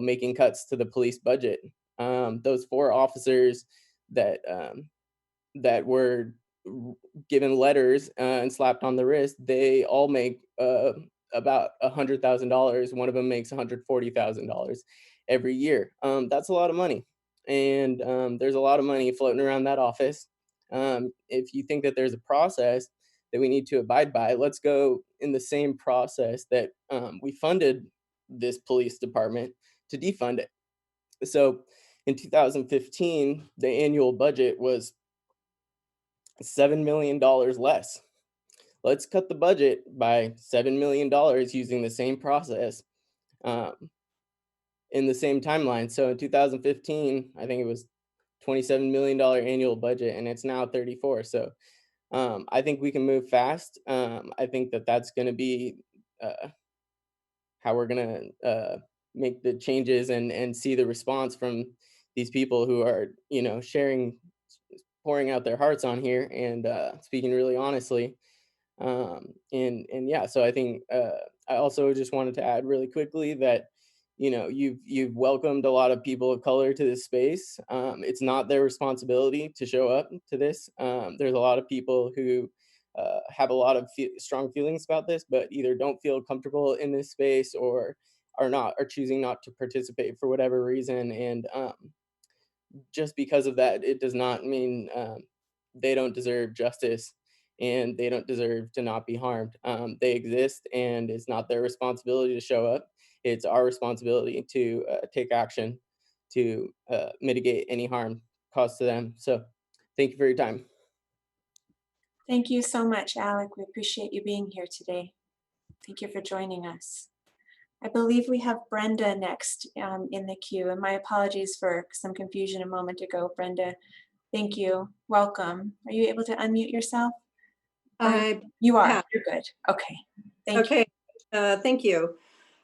making cuts to the police budget. Those 4 officers that were given letters and slapped on the wrist, they all make about $100,000. One of them makes $140,000 every year. That's a lot of money, and there's a lot of money floating around that office. If you think that there's a process that we need to abide by, let's go in the same process that we funded this police department to defund it. So in 2015, the annual budget was $7 million less. Let's cut the budget by $7 million using the same process in the same timeline. So in 2015, I think it was $27 million annual budget, and it's now 34. So I think we can move fast. I think that that's going to be how we're going to make the changes and see the response from these people who are, pouring out their hearts on here and speaking really honestly. And yeah, so I think I also just wanted to add really quickly that you've welcomed a lot of people of color to this space. It's not their responsibility to show up to this. There's a lot of people who have a lot of strong feelings about this, but either don't feel comfortable in this space or are choosing not to participate for whatever reason. And just because of that, it does not mean they don't deserve justice and they don't deserve to not be harmed. They exist, and it's not their responsibility to show up. It's our responsibility to take action to mitigate any harm caused to them. So thank you for your time. Thank you so much, Alec. We appreciate you being here today. Thank you for joining us. I believe we have Brenda next in the queue, and my apologies for some confusion a moment ago. Brenda, thank you. Welcome. Are you able to unmute yourself? You are. Yeah. You're good. Okay. Thank you. Thank you.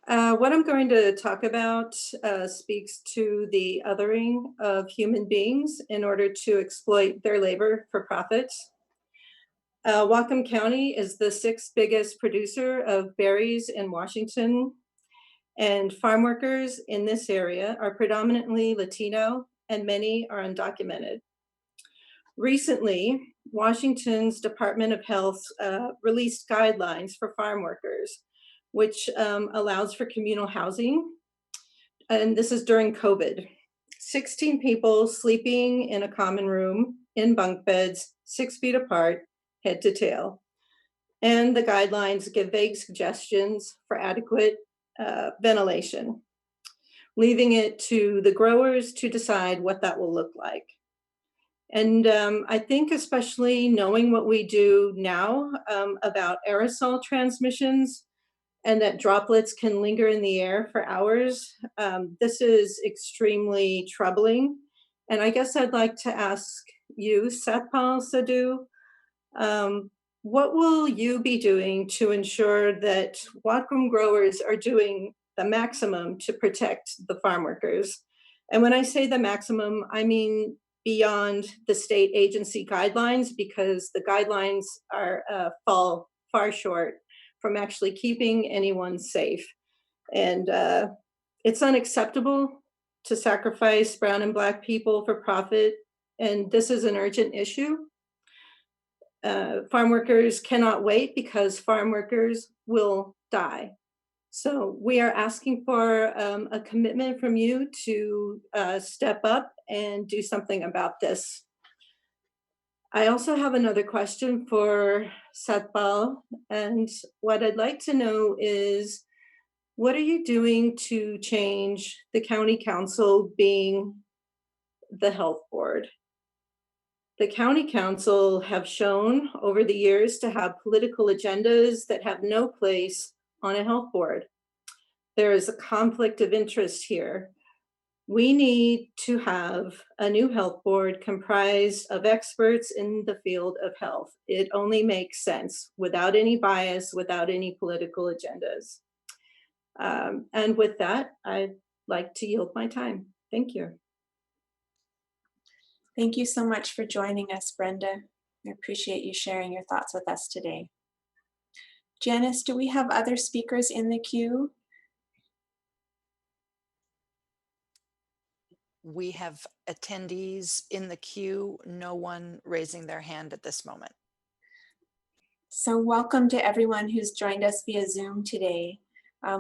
What I'm going to talk about speaks to the othering of human beings in order to exploit their labor for profit. Whatcom County is the 6th biggest producer of berries in Washington, and farm workers in this area are predominantly Latino, and many are undocumented. Recently, Washington's Department of Health released guidelines for farm workers, which allows for communal housing. And this is during COVID. 16 people sleeping in a common room in bunk beds, 6 feet apart, head to tail. And the guidelines give vague suggestions for adequate ventilation, leaving it to the growers to decide what that will look like. And I think especially knowing what we do now about aerosol transmissions and that droplets can linger in the air for hours, this is extremely troubling. And I guess I'd like to ask you, Satpal Sadhu, what will you be doing to ensure that Whatcom growers are doing the maximum to protect the farm workers. And when I say the maximum, I mean beyond the state agency guidelines, because the guidelines are fall far short from actually keeping anyone safe. And it's unacceptable to sacrifice brown and Black people for profit. And this is an urgent issue. Farm workers cannot wait because farm workers will die. So we are asking for a commitment from you to step up and do something about this. I also have another question for Satpal, and what I'd like to know is, what are you doing to change the county council being the health board? The county council have shown over the years to have political agendas that have no place on a health board. There is a conflict of interest here. We need to have a new health board comprised of experts in the field of health. It only makes sense without any bias, without any political agendas. And with that, I'd like to yield my time. Thank you. Thank you so much for joining us, Brenda. I appreciate you sharing your thoughts with us today. Janice, do we have other speakers in the queue? We have attendees in the queue, no one raising their hand at this moment. So welcome to everyone who's joined us via Zoom today.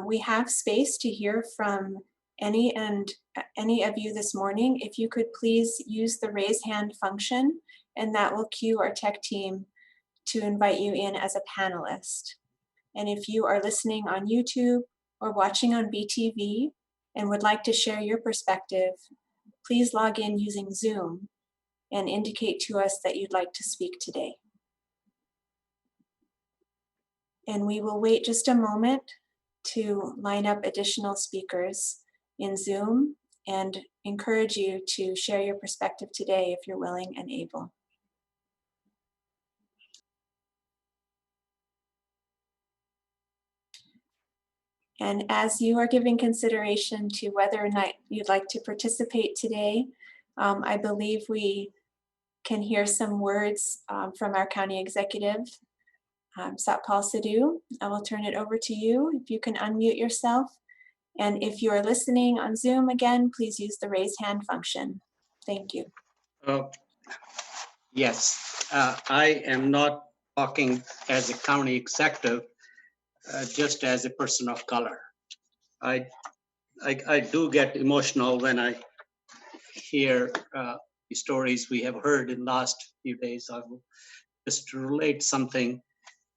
We have space to hear from any of you this morning. If you could please use the raise hand function, and that will cue our tech team to invite you in as a panelist. And if you are listening on YouTube or watching on BTV and would like to share your perspective, please log in using Zoom and indicate to us that you'd like to speak today. And we will wait just a moment to line up additional speakers in Zoom and encourage you to share your perspective today if you're willing and able. And as you are giving consideration to whether or not you'd like to participate today, I believe we can hear some words from our county executive, Satpal Sidhu. I will turn it over to you. If you can unmute yourself. And if you are listening on Zoom again, please use the raise hand function. Thank you. Yes, I am not talking as a county executive, just as a person of color. I do get emotional when I hear the stories we have heard in the last few days. I will just relate something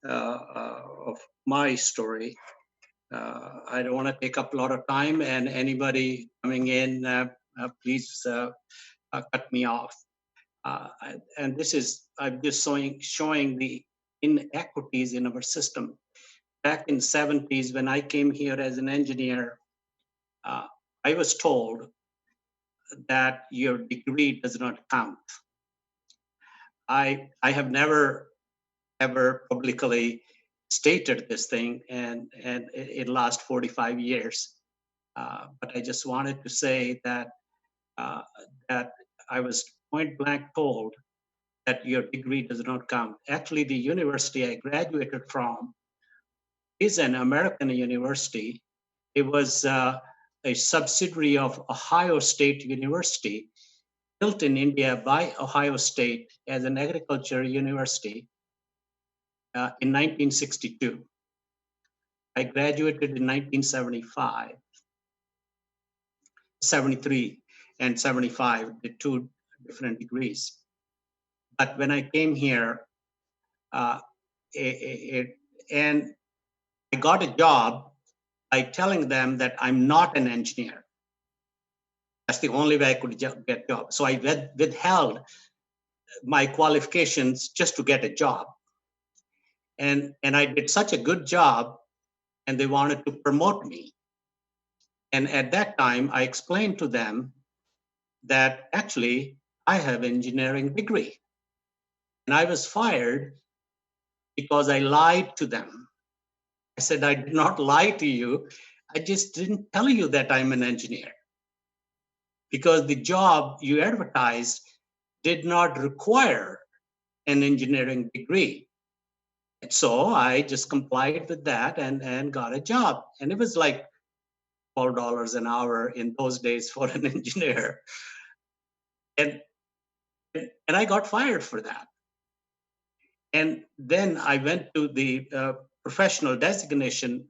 of my story. I don't want to take up a lot of time, and anybody coming in, please cut me off. And this is, I'm just showing the inequities in our system. Back in the 70s, when I came here as an engineer, I was told that your degree does not count. I have never ever publicly stated this thing, and it lasts 45 years. But I just wanted to say that that I was point blank told that your degree does not count. Actually, the university I graduated from is an American university. It was a subsidiary of Ohio State University, built in India by Ohio State as an agriculture university in 1962. I graduated in 1975, 73 and 75, the two different degrees. But when I came here, and I got a job by telling them that I'm not an engineer. That's the only way I could get a job. So I withheld my qualifications just to get a job. And I did such a good job, and they wanted to promote me. And at that time, I explained to them that actually I have an engineering degree. And I was fired because I lied to them. I said, I did not lie to you. I just didn't tell you that I'm an engineer, because the job you advertised did not require an engineering degree. And so I just complied with that and got a job. And it was like $12 an hour in those days for an engineer. And I got fired for that. And then I went to the professional designation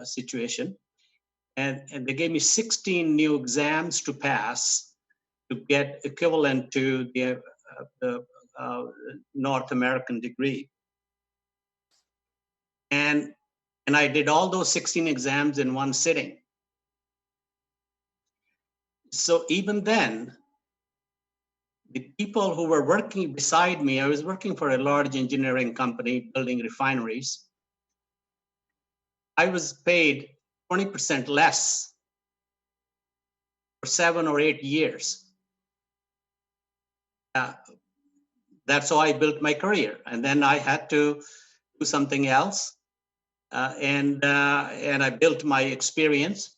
situation, and they gave me 16 new exams to pass to get equivalent to the North American degree. And I did all those 16 exams in one sitting. So even then, the people who were working beside me, I was working for a large engineering company building refineries. I was paid 20% less for 7 or 8 years. That's how I built my career. And then I had to do something else. And I built my experience.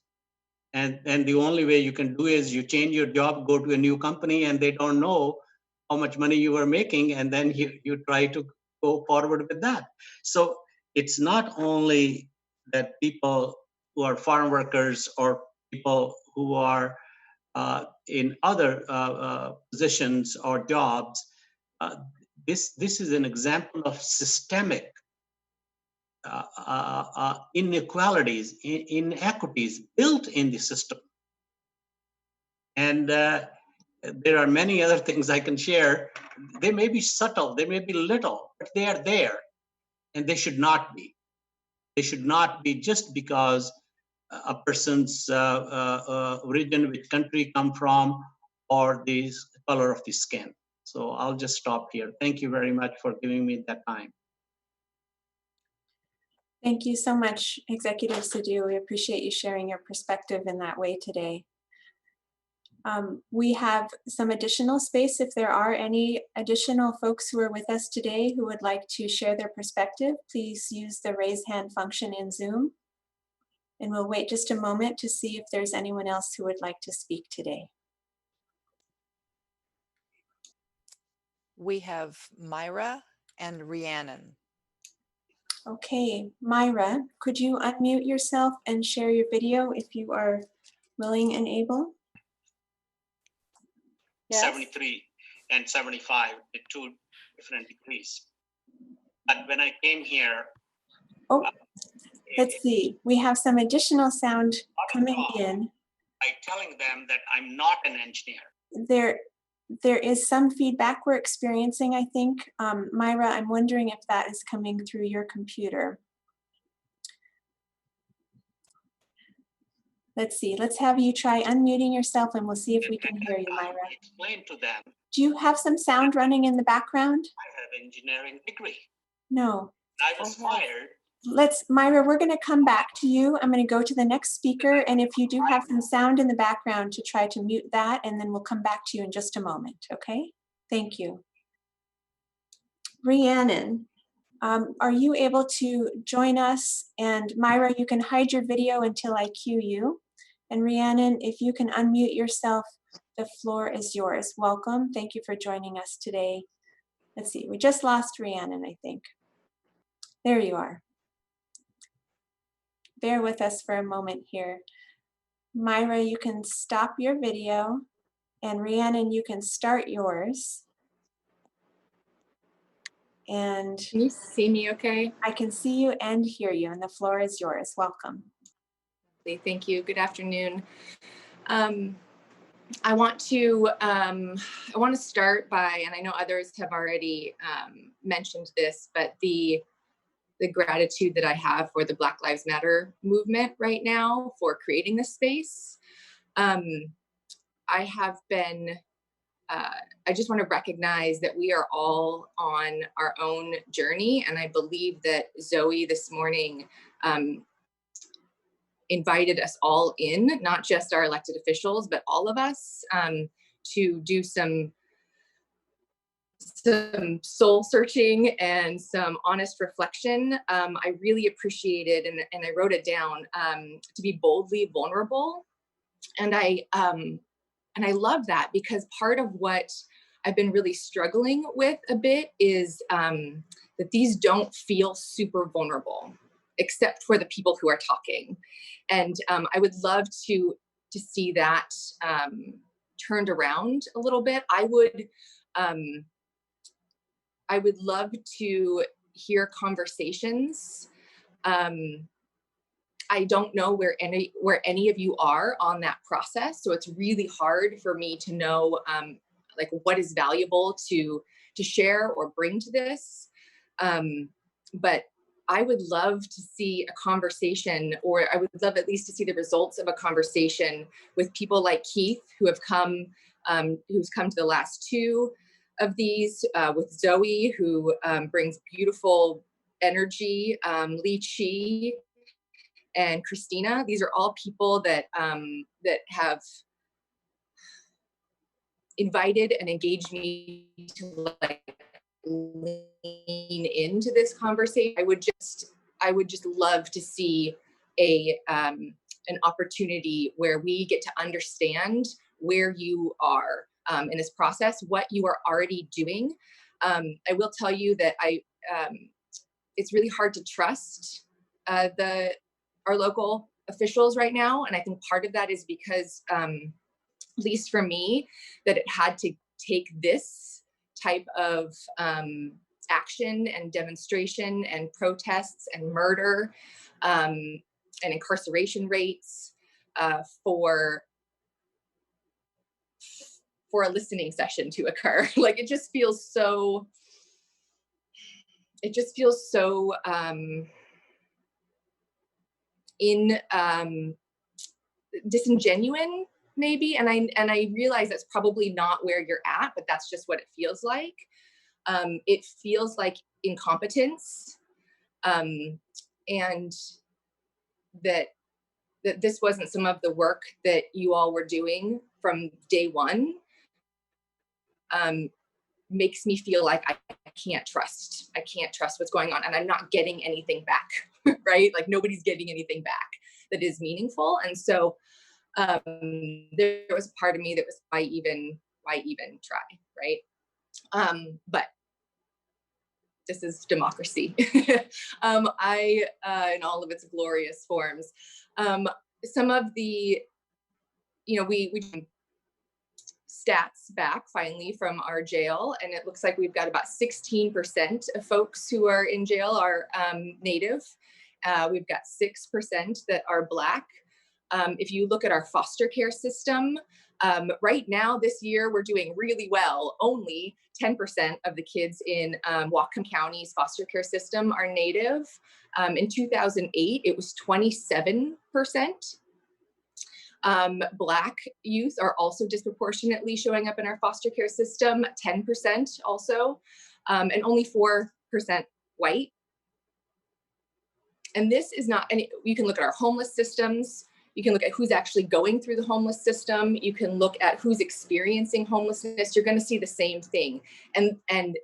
And the only way you can do is you change your job, go to a new company, and they don't know how much money you were making. And then you try to go forward with that. So it's not only that people who are farm workers or people who are in other positions or jobs. This is an example of systemic inequalities, inequities built in the system. And there are many other things I can share. They may be subtle, they may be little, but they are there, and they should not be. They should not be just because a person's origin, which country come from, or the color of the skin. So I'll just stop here. Thank you very much for giving me that time. Thank you so much, Executive Sidhu. We appreciate you sharing your perspective in that way today. We have some additional space if there are any additional folks who are with us today who would like to share their perspective. Please use the raise hand function in Zoom. And we'll wait just a moment to see if there's anyone else who would like to speak today. We have Myra and Rhiannon. Okay, Myra, could you unmute yourself and share your video if you are willing and able? Yes. 73 and 75, the 2 different degrees. But when I came here, Oh, let's see. We have some additional sound coming in. by telling them that I'm not an engineer. There is some feedback we're experiencing, I think. Myra, I'm wondering if that is coming through your computer. Let's see, let's have you try unmuting yourself and we'll see if we can hear you, Myra. Explain to them. Do you have some sound running in the background? I have an engineering degree. No. I was fired. Myra, we're gonna come back to you. I'm gonna go to the next speaker, and if you do have some sound in the background, to try to mute that, and then we'll come back to you in just a moment, okay? Thank you. Rhiannon, are you able to join us? And Myra, you can hide your video until I cue you. And Rhiannon, if you can unmute yourself, the floor is yours. Welcome, thank you for joining us today. Let's see, we just lost Rhiannon, I think. There you are. Bear with us for a moment here. Myra, you can stop your video, and Rhiannon, you can start yours. And can you see me okay? I can see you and hear you, and the floor is yours. Welcome. Thank you. Good afternoon. I want to start by, and I know others have already mentioned this, but the gratitude that I have for the Black Lives Matter movement right now for creating this space. I just want to recognize that we are all on our own journey. And I believe that Zoe this morning invited us all in, not just our elected officials, but all of us to do some some soul searching and some honest reflection. I really appreciated, and I wrote it down, to be boldly vulnerable. And I love that, because part of what I've been really struggling with a bit is that these don't feel super vulnerable, except for the people who are talking. And I would love to see that turned around a little bit. I would love to hear conversations. I don't know where any of you are on that process, so it's really hard for me to know like what is valuable to share or bring to this. But I would love to see a conversation, or I would love at least to see the results of a conversation with people like Keith, who have come, who's come to the last two of these, with Zoe, who brings beautiful energy, Li Chi, and Christina. These are all people that that have invited and engaged me to like lean into this conversation. I would just love to see an opportunity where we get to understand where you are in this process, what you are already doing. I will tell you that it's really hard to trust our local officials right now, and I think part of that is because, at least for me, that it had to take this type of action and demonstration and protests and murder and incarceration rates for a listening session to occur. Like, it just feels so disingenuine, maybe, and I realize that's probably not where you're at, but that's just what it feels like. It feels like incompetence, and that this wasn't some of the work that you all were doing from day one. Makes me feel like I can't trust what's going on, and I'm not getting anything back, right? Like, nobody's getting anything back that is meaningful. And so there was a part of me that was, why even try, right? But this is democracy. In all of its glorious forms. Some of the, we stats back finally from our jail, and it looks like we've got about 16% of folks who are in jail are Native. We've got 6% that are Black. If you look at our foster care system, right now this year we're doing really well. Only 10% of the kids in Whatcom County's foster care system are Native. In 2008, it was 27%. Black youth are also disproportionately showing up in our foster care system, 10% also, and only 4% white. And this is not, and you can look at our homeless systems, you can look at who's actually going through the homeless system, you can look at who's experiencing homelessness, you're gonna see the same thing. And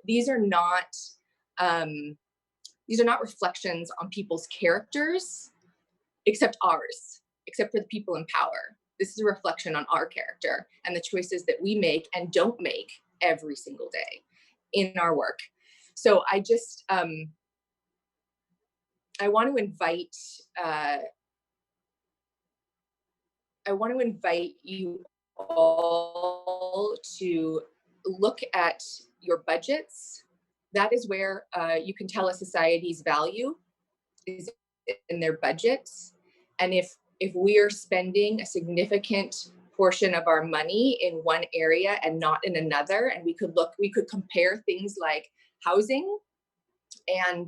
these are not reflections on people's characters, except ours, except for the people in power. This is a reflection on our character and the choices that we make and don't make every single day in our work. So I just, I want to invite you all to look at your budgets. That is where you can tell a society's value is in their budgets. And if we are spending a significant portion of our money in one area and not in another, and we could compare things like housing and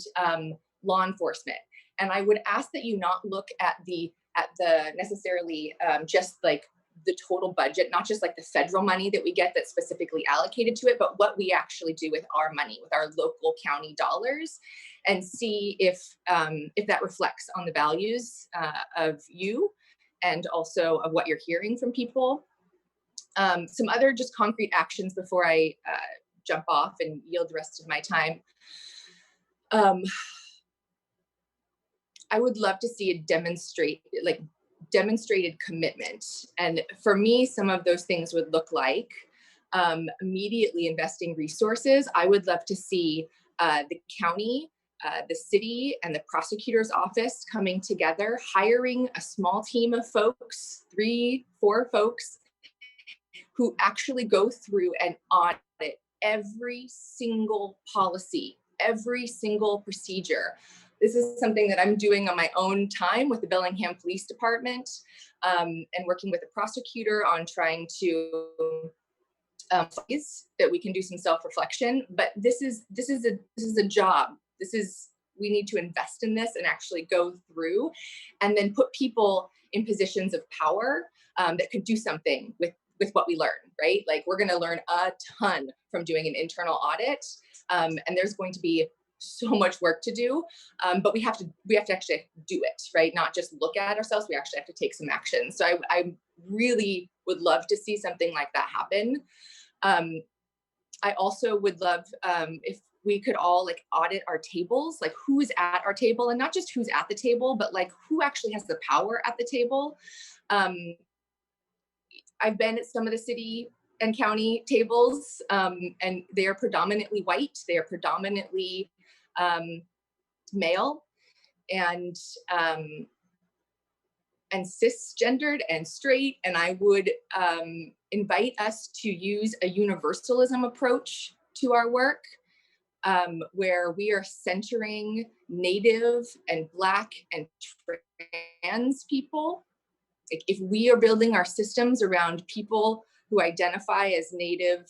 law enforcement. And I would ask that you not look at the necessarily just like the total budget, not just like the federal money that we get that's specifically allocated to it, but what we actually do with our money, with our local county dollars, and see if that reflects on the values of you and also of what you're hearing from people. Some other just concrete actions before I jump off and yield the rest of my time. I would love to see a demonstrated commitment. And for me, some of those things would look like immediately investing resources. I would love to see the county, the city, and the prosecutor's office coming together, hiring a small team of folks, 3-4 folks, who actually go through and audit every single policy, every single procedure. This is something that I'm doing on my own time with the Bellingham Police Department, and working with the prosecutor on trying to that we can do some self-reflection. But this is a job. We need to invest in this and actually go through, and then put people in positions of power that could do something with what we learn, right? Like, we're going to learn a ton from doing an internal audit, and there's going to be so much work to do, but we have to actually do it, right? Not just look at ourselves. We actually have to take some action. So I really would love to see something like that happen. I also would love if we could all like audit our tables, like who's at our table, and not just who's at the table, but like who actually has the power at the table. I've been at some of the city and county tables, and they are predominantly white. They are predominantly male and cisgendered and straight. And I would invite us to use a universalism approach to our work, where we are centering Native and Black and trans people. Like, if we are building our systems around people who identify as Native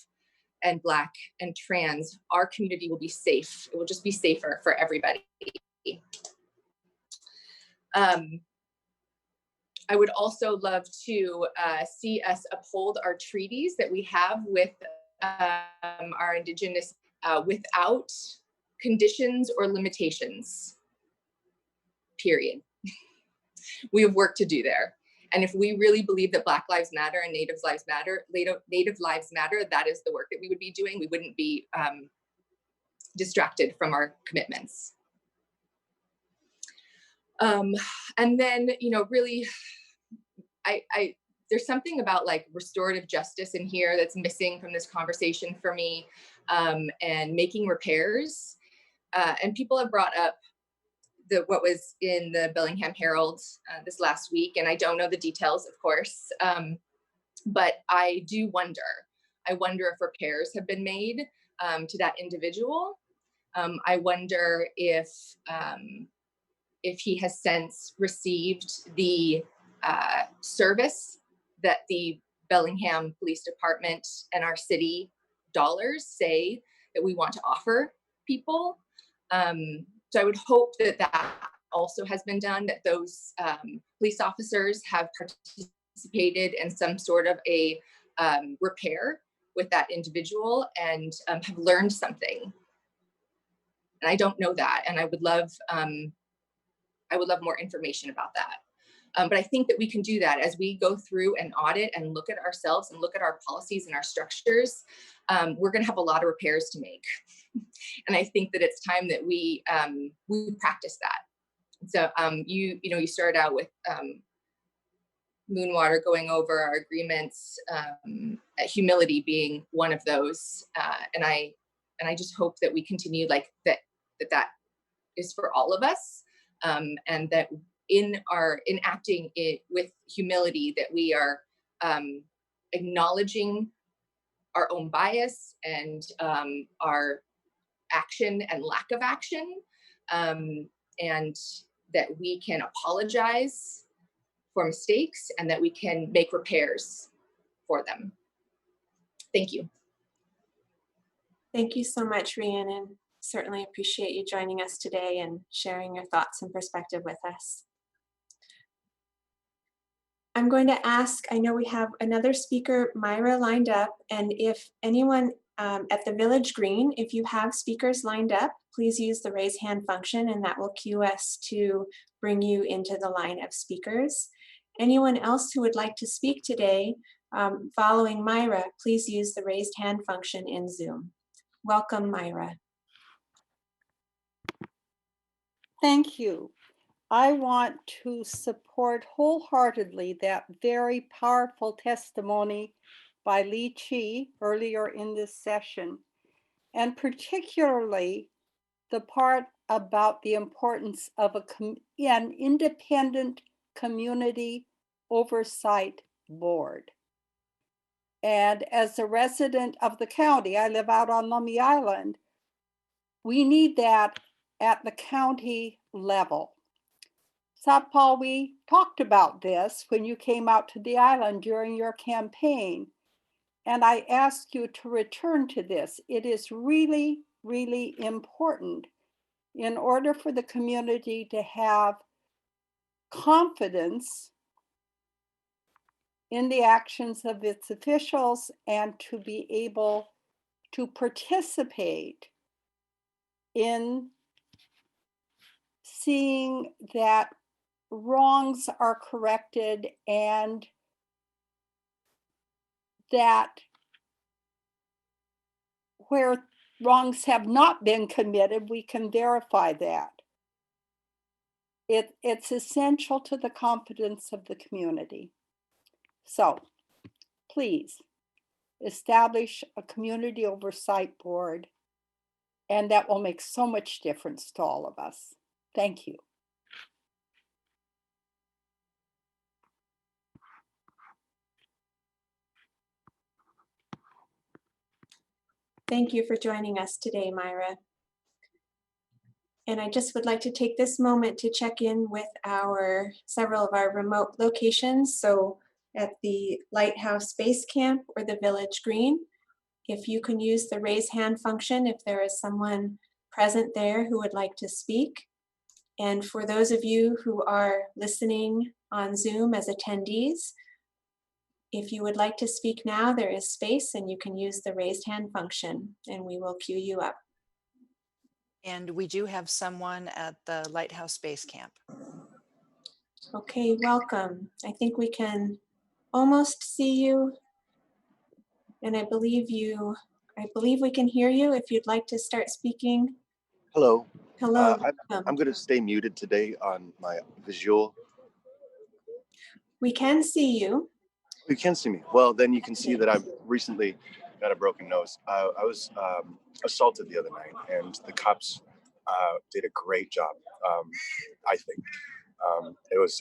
and Black and trans, our community will be safe. It will just be safer for everybody. I would also love to see us uphold our treaties that we have with our Indigenous without conditions or limitations, period. We have work to do there. And if we really believe that Black Lives Matter and Native Lives Matter, that is the work that we would be doing. We wouldn't be distracted from our commitments. And then, really, there's something about like restorative justice in here that's missing from this conversation for me, and making repairs. And people have brought up what was in the Bellingham Herald this last week, and I don't know the details, of course, but I do wonder. I wonder if repairs have been made to that individual. I wonder if he has since received the service that the Bellingham Police Department and our city dollars say that we want to offer people. So I would hope that that also has been done, that those police officers have participated in some sort of a repair with that individual and have learned something. And I don't know that, and I would love more information about that. But I think that we can do that as we go through and audit and look at ourselves and look at our policies and our structures. We're going to have a lot of repairs to make. And I think that it's time that we practice that. So you started out with Moonwater going over our agreements, humility being one of those. And I just hope that we continue like that is for all of us, and that in acting it with humility, that we are acknowledging our own bias and our action and lack of action, and that we can apologize for mistakes and that we can make repairs for them. Thank you. Thank you so much, Rhiannon. Certainly appreciate you joining us today and sharing your thoughts and perspective with us. I'm going to ask, I know we have another speaker, Myra, lined up, and if anyone at the Village Green, if you have speakers lined up, please use the raise hand function and that will cue us to bring you into the line of speakers. Anyone else who would like to speak today following Myra, please use the raised hand function in Zoom. Welcome, Myra. Thank you. I want to support wholeheartedly that very powerful testimony by Li Chi earlier in this session, and particularly the part about the importance of an independent community oversight board. And as a resident of the county, I live out on Lummi Island, we need that at the county level. Satpal, we talked about this when you came out to the island during your campaign, and I asked you to return to this. It is really, really important in order for the community to have confidence in the actions of its officials and to be able to participate in seeing that wrongs are corrected and that where wrongs have not been committed, we can verify that. It's essential to the confidence of the community. So please establish a community oversight board, and that will make so much difference to all of us. Thank you. Thank you for joining us today, Myra. And I just would like to take this moment to check in with several of our remote locations. So at the Lighthouse Base Camp or the Village Green, if you can use the raise hand function if there is someone present there who would like to speak. And for those of you who are listening on Zoom as attendees, if you would like to speak now, there is space and you can use the raised hand function and we will queue you up. And we do have someone at the Lighthouse Base Camp. Okay, welcome. I think we can almost see you. And I believe we can hear you if you'd like to start speaking. Hello. Hello. I'm going to stay muted today on my visual. We can see you. You can see me. Well, then you can see that I've recently got a broken nose. I was assaulted the other night, and the cops did a great job, I think. It was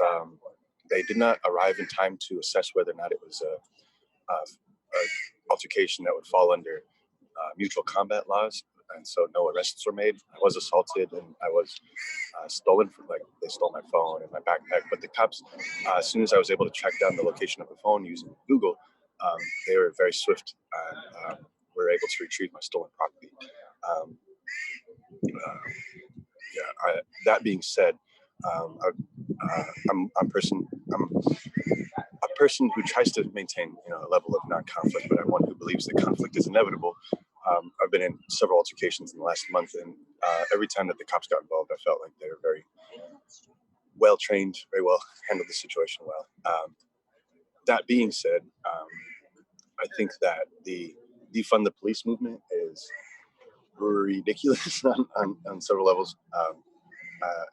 they did not arrive in time to assess whether or not it was a altercation that would fall under mutual combat laws, and so no arrests were made. I was assaulted, and I was stolen from, they stole my phone and my backpack. But the cops, as soon as I was able to track down the location of the phone using Google, they were very swift and were able to retrieve my stolen property. That being said, I'm a person who tries to maintain, a level of non-conflict, but I'm one who believes that conflict is inevitable. I've been in several altercations in the last month, and every time that the cops got involved, I felt like they were very well trained, very well handled the situation well. That being said, I think that the defund the police movement is ridiculous on several levels.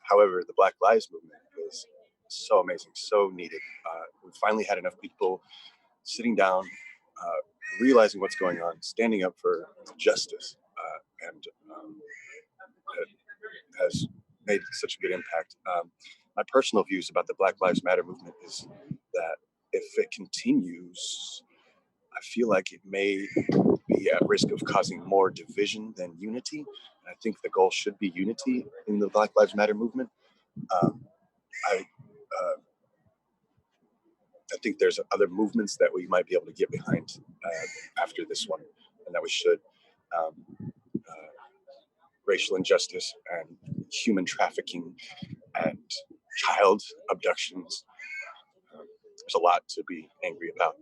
However, the Black Lives Movement is so amazing, so needed. We finally had enough people sitting down, realizing what's going on, standing up for justice, and it has made such a good impact. My personal views about the Black Lives Matter movement is that if it continues, I feel like it may be at risk of causing more division than unity. And I think the goal should be unity in the Black Lives Matter movement. I think there's other movements that we might be able to get behind after this one, and that we should. Racial injustice and human trafficking and child abductions. There's a lot to be angry about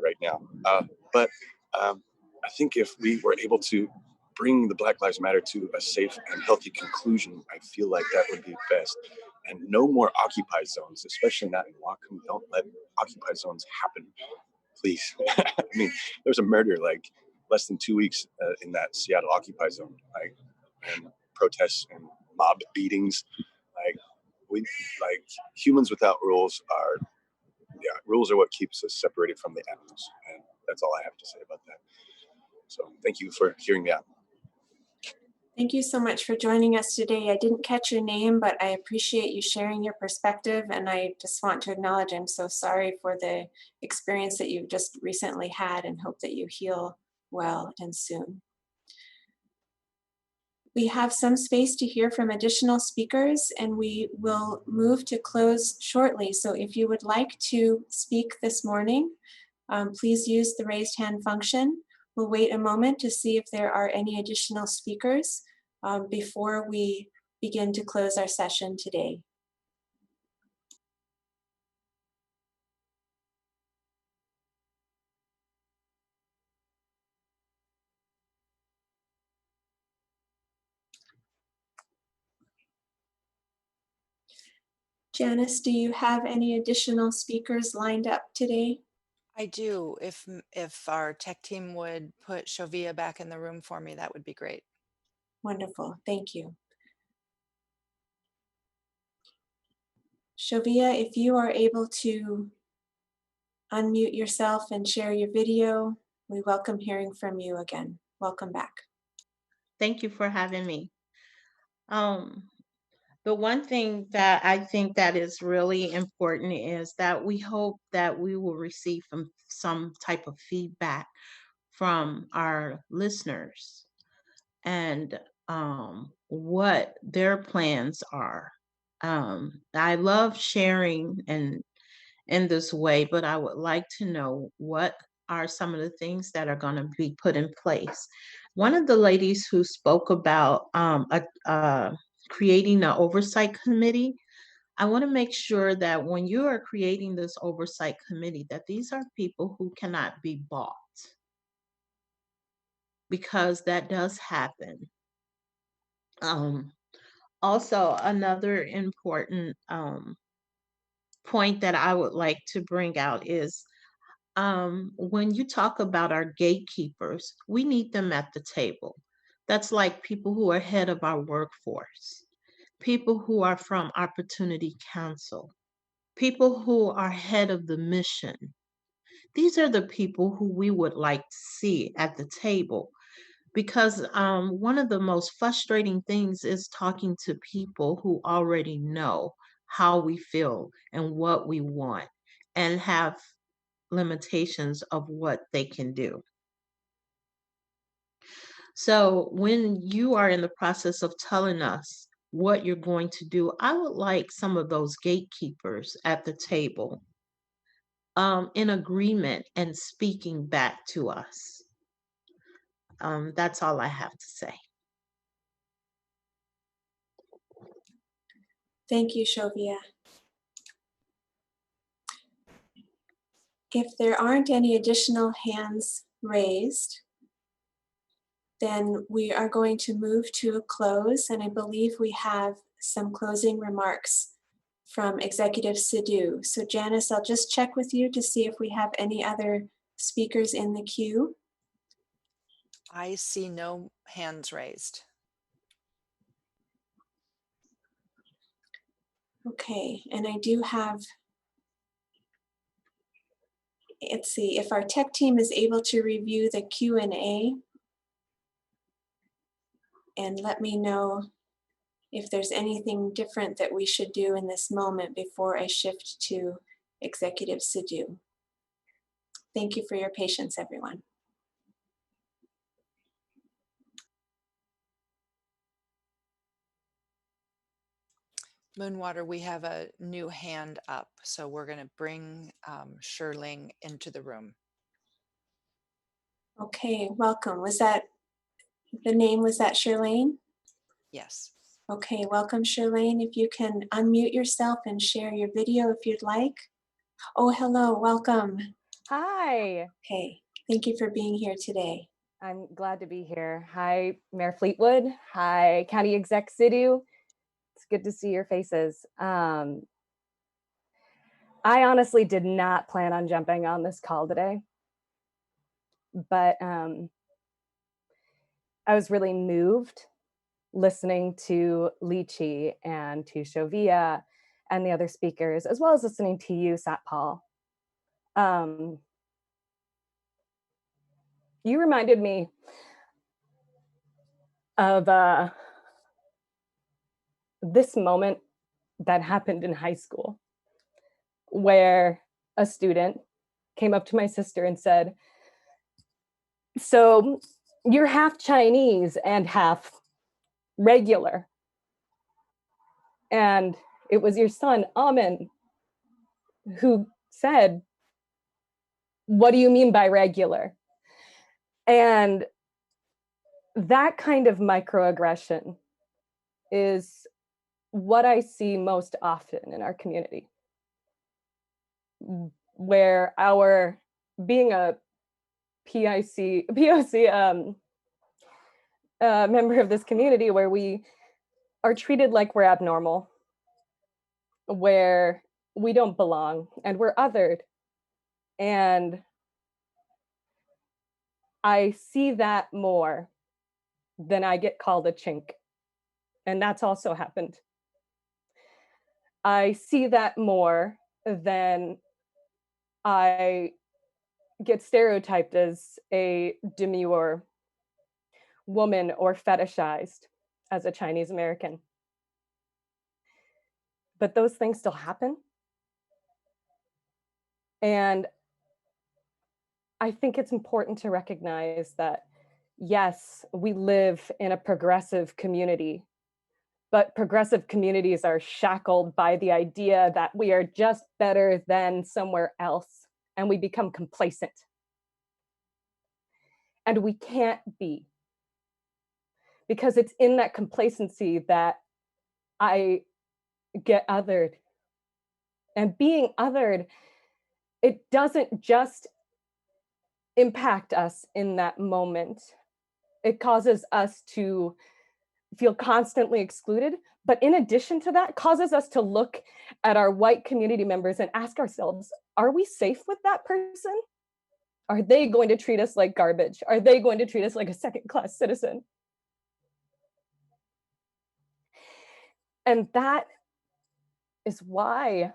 right now. But I think if we were able to bring the Black Lives Matter to a safe and healthy conclusion, I feel like that would be best. And no more occupied zones, especially not in Whatcom. Don't let occupied zones happen, please. I mean, there was a murder like less than 2 weeks in that Seattle Occupy zone, like, and protests and mob beatings. Like humans without rules are, rules are what keeps us separated from the animals. And that's all I have to say about that. So thank you for hearing me out. Thank you so much for joining us today. I didn't catch your name, but I appreciate you sharing your perspective. And I just want to acknowledge I'm so sorry for the experience that you've just recently had and hope that you heal well and soon. We have some space to hear from additional speakers, and we will move to close shortly. So if you would like to speak this morning, please use the raised hand function. We'll wait a moment to see if there are any additional speakers before we begin to close our session today. Janice, do you have any additional speakers lined up today? I do. If our tech team would put Shovia back in the room for me, that would be great. Wonderful, thank you. Shovia, if you are able to unmute yourself and share your video, we welcome hearing from you again. Welcome back. Thank you for having me. The one thing that I think that is really important is that we hope that we will receive some type of feedback from our listeners and what their plans are. I love sharing and in this way, but I would like to know what are some of the things that are going to be put in place. One of the ladies who spoke about creating an oversight committee, I want to make sure that when you are creating this oversight committee, that these are people who cannot be bought, because that does happen. Also, another important point that I would like to bring out is when you talk about our gatekeepers, we need them at the table. That's like people who are head of our workforce, people who are from Opportunity Council, people who are head of the mission. These are the people who we would like to see at the table, because one of the most frustrating things is talking to people who already know how we feel and what we want and have limitations of what they can do. So when you are in the process of telling us what you're going to do, I would like some of those gatekeepers at the table in agreement and speaking back to us. That's all I have to say. Thank you, Shovia. If there aren't any additional hands raised, then we are going to move to a close, and I believe we have some closing remarks from Executive Sidhu. So Janice, I'll just check with you to see if we have any other speakers in the queue. I see no hands raised. Okay, and I do have, let's see, if our tech team is able to review the Q&A and let me know if there's anything different that we should do in this moment before I shift to Executive Sidhu. Thank you for your patience, everyone. Moonwater, we have a new hand up, so we're going to bring Shirling into the room. Okay, welcome. Was that, the name was that Shirlane? Yes. Okay, welcome Shirlane. If you can unmute yourself and share your video if you'd like. Oh, hello, welcome. Hi. Okay, thank you for being here today. I'm glad to be here. Hi, Mayor Fleetwood. Hi, County Exec Sidhu. It's good to see your faces. I honestly did not plan on jumping on this call today, but I was really moved listening to Lychee and to Shovia and the other speakers, as well as listening to you, Satpal. You reminded me of this moment that happened in high school, where a student came up to my sister and said, "So you're half Chinese and half regular." And it was your son, Amin, who said, "What do you mean by regular?" And that kind of microaggression is what I see most often in our community, where our being a POC member of this community, where we are treated like we're abnormal, where we don't belong and we're othered. And I see that more than I get called a chink. And that's also happened. I see that more than I get stereotyped as a demure woman or fetishized as a Chinese American. But those things still happen. And I think it's important to recognize that, yes, we live in a progressive community, but progressive communities are shackled by the idea that we are just better than somewhere else, and we become complacent. And we can't be, because it's in that complacency that I get othered. And being othered, it doesn't just impact us in that moment. It causes us to feel constantly excluded, but in addition to that, causes us to look at our white community members and ask ourselves, are we safe with that person? Are they going to treat us like garbage? Are they going to treat us like a second-class citizen? And that is why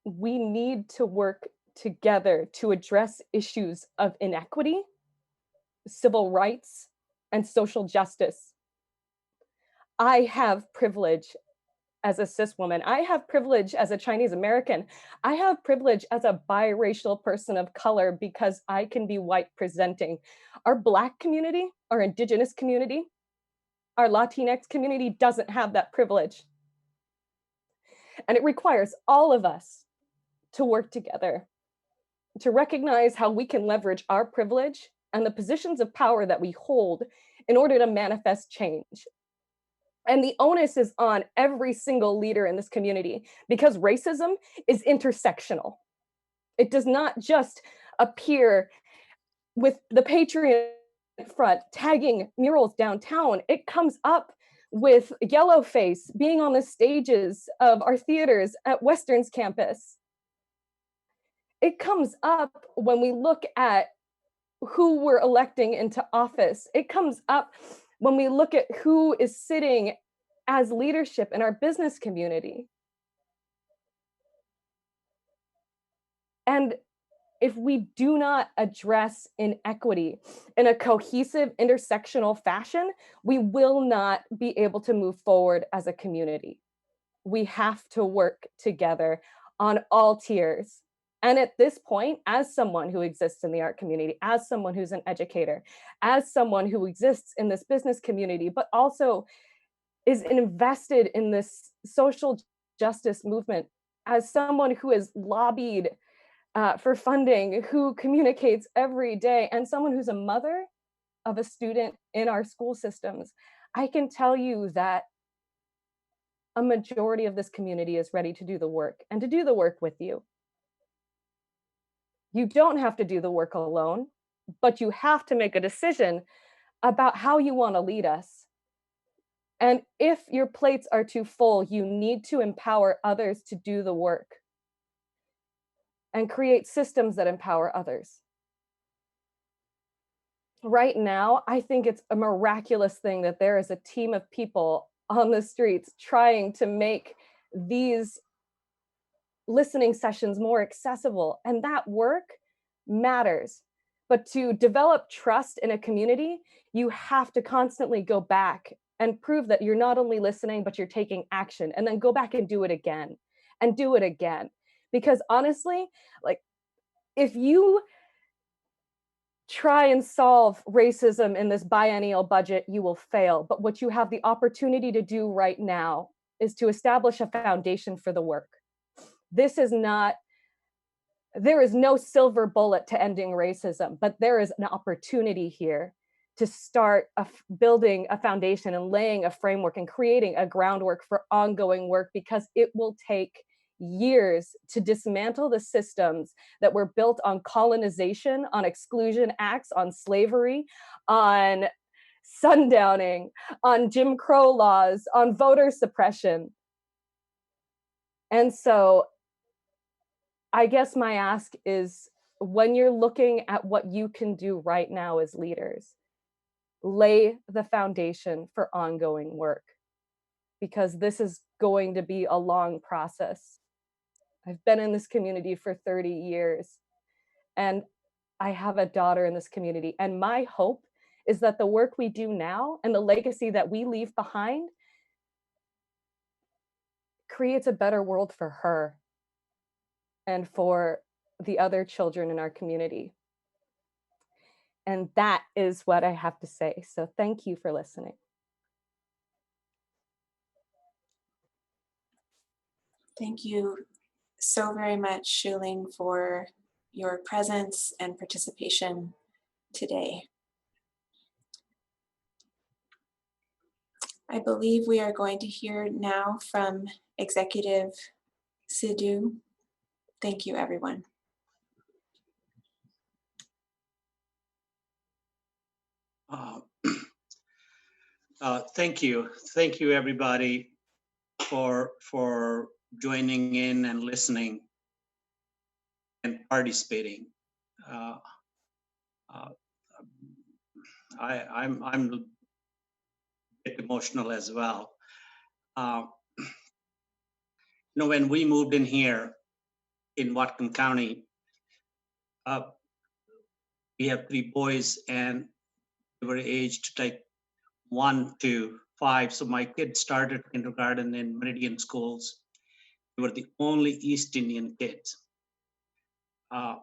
we need to work together to address issues of inequity, civil rights, and social justice. I have privilege as a cis woman. I have privilege as a Chinese American. I have privilege as a biracial person of color because I can be white presenting. Our Black community, our Indigenous community, our Latinx community doesn't have that privilege. And it requires all of us to work together, to recognize how we can leverage our privilege and the positions of power that we hold in order to manifest change. And the onus is on every single leader in this community, because racism is intersectional. It does not just appear with the Patriot Front tagging murals downtown. It comes up with Yellowface being on the stages of our theaters at Western's campus. It comes up when we look at who we're electing into office. It comes up when we look at who is sitting as leadership in our business community. And if we do not address inequity in a cohesive, intersectional fashion, we will not be able to move forward as a community. We have to work together on all tiers. And at this point, as someone who exists in the art community, as someone who's an educator, as someone who exists in this business community, but also is invested in this social justice movement, as someone who has lobbied for funding, who communicates every day, and someone who's a mother of a student in our school systems, I can tell you that a majority of this community is ready to do the work, and to do the work with you. You don't have to do the work alone, but you have to make a decision about how you want to lead us. And if your plates are too full, you need to empower others to do the work and create systems that empower others. right now, I think it's a miraculous thing that there is a team of people on the streets trying to make these listening sessions more accessible, and that work matters. But to develop trust in a community, you have to constantly go back and prove that you're not only listening, but you're taking action, and then go back and do it again and do it again. Because honestly, like, if you try and solve racism in this biennial budget, you will fail. But what you have the opportunity to do right now is to establish a foundation for the work. This is not, there is no silver bullet to ending racism, but there is an opportunity here to start building a foundation and laying a framework and creating a groundwork for ongoing work, because it will take years to dismantle the systems that were built on colonization, on exclusion acts, on slavery, on sundowning, on Jim Crow laws, on voter suppression. And so I guess my ask is, when you're looking at what you can do right now as leaders, lay the foundation for ongoing work, because this is going to be a long process. I've been in this community for 30 years, and I have a daughter in this community. And my hope is that the work we do now and the legacy that we leave behind creates a better world for her and for the other children in our community. And that is what I have to say. So thank you for listening. Thank you so very much, Shuling, for your presence and participation today. I believe we are going to hear now from Executive Sidhu. Thank you, everyone. Thank you, everybody, for joining in and listening and participating. I'm a bit emotional as well. When we moved in here in Whatcom County, we have 3 boys, and they were aged like 1 to 5. So my kids started kindergarten in Meridian schools. They were the only East Indian kids. I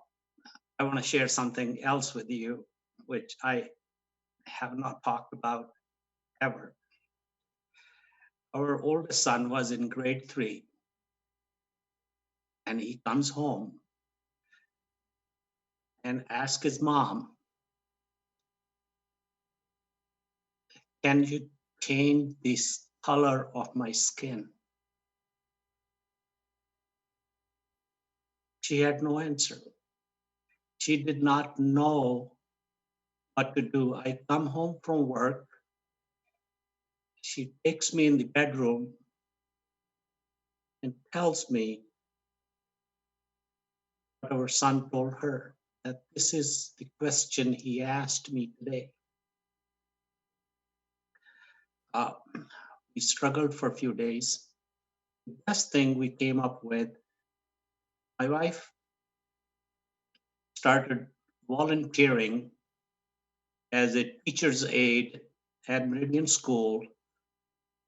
want to share something else with you, which I have not talked about ever. Our oldest son was in grade 3, and he comes home and asks his mom, "Can you change this color of my skin?" She had no answer. She did not know what to do. I come home from work. She takes me in the bedroom and tells me what our son told her, that this is the question he asked me today. We struggled for a few days. The best thing we came up with, my wife started volunteering as a teacher's aide at Meridian School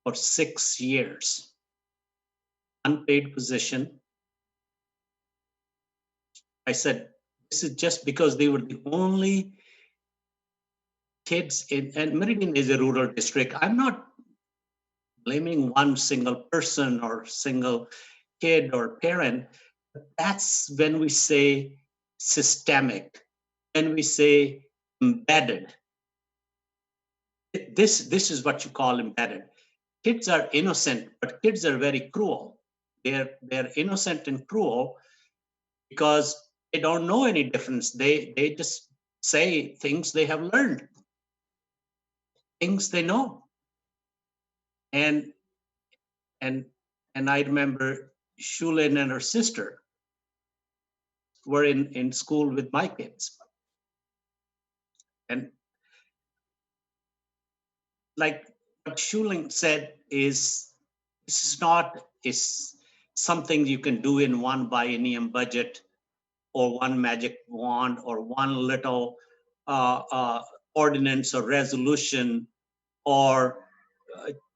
for 6 years. Unpaid position. I said, this is just because they were the only kids in, and Meridian is a rural district. I'm not blaming one single person or single kid or parent. That's when we say systemic, when we say embedded. This is what you call embedded. Kids are innocent, but kids are very cruel. They're innocent and cruel because they don't know any difference. They just say things they have learned, things they know. And I remember Shulin and her sister were in school with my kids. And like what Shuling said, is this is not is something you can do in one biennium budget or one magic wand or one little ordinance or resolution or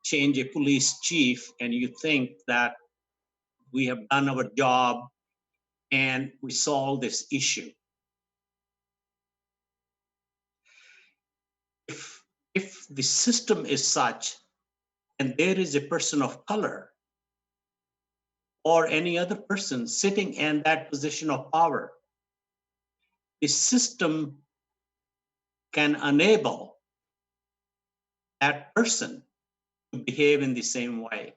change a police chief, and you think that we have done our job and we solve this issue. If the system is such and there is a person of color or any other person sitting in that position of power, the system can enable that person to behave in the same way.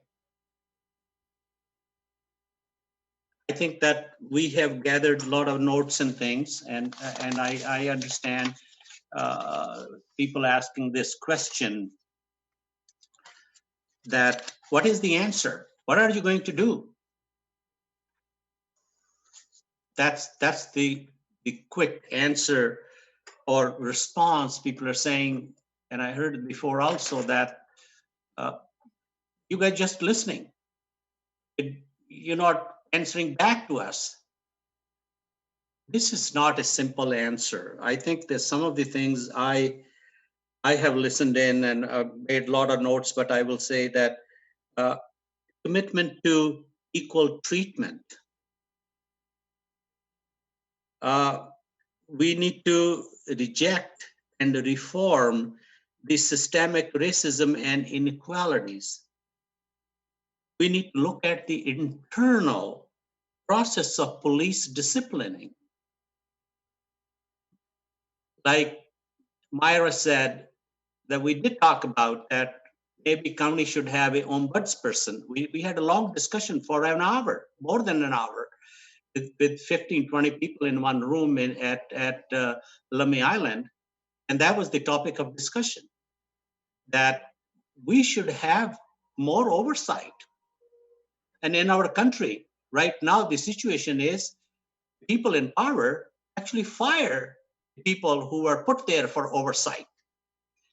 I think that we have gathered a lot of notes and things, and I understand people asking this question, that what is the answer? What are you going to do? That's the quick answer or response. People are saying, and I heard it before also, that you guys just listening. You're not answering back to us. This is not a simple answer. I think that some of the things I have listened in and made a lot of notes, but I will say that commitment to equal treatment. We need to reject and reform the systemic racism and inequalities. We need to look at the internal process of police disciplining. Like Myra said, that we did talk about that maybe county should have a ombudsperson. We had a long discussion for an hour, more than an hour, with 15, 20 people in one room at Lummi Island. And that was the topic of discussion, that we should have more oversight. And in our country, right now, the situation is people in power actually fire people who are put there for oversight.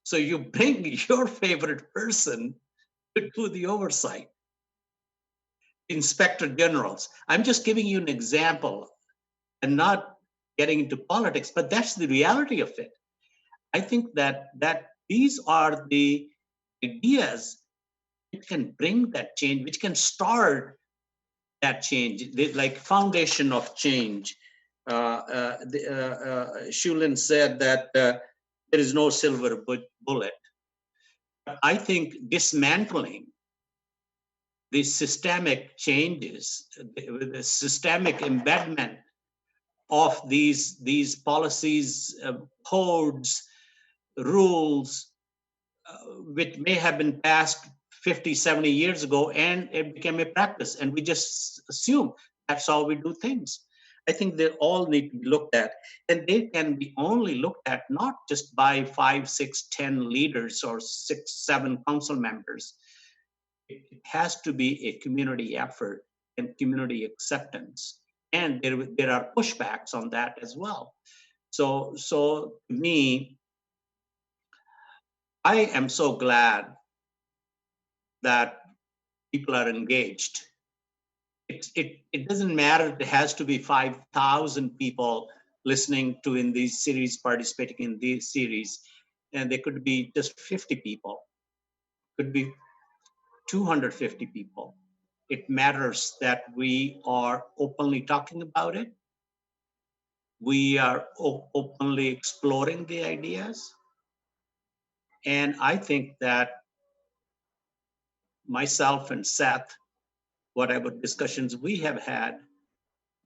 So you bring your favorite person to do the oversight. Inspector generals. I'm just giving you an example and not getting into politics, but that's the reality of it. I think that these are the ideas which can bring that change, which can start that change, like foundation of change. Shulin said that there is no silver bullet. I think dismantling the systemic changes, the systemic embedment of these policies, codes, rules, which may have been passed 50, 70 years ago, and it became a practice, and we just assume that's how we do things. I think they all need to be looked at, and they can be only looked at not just by 5, 6, 10 leaders or 6, 7 council members. It has to be a community effort and community acceptance, and there are pushbacks on that as well. So to me, I am so glad that people are engaged. It doesn't matter, it has to be 5,000 people listening to in these series, participating in these series, and there could be just 50 people, could be 250 people. It matters that we are openly talking about it. We are openly exploring the ideas. And I think that myself and Seth, whatever discussions we have had,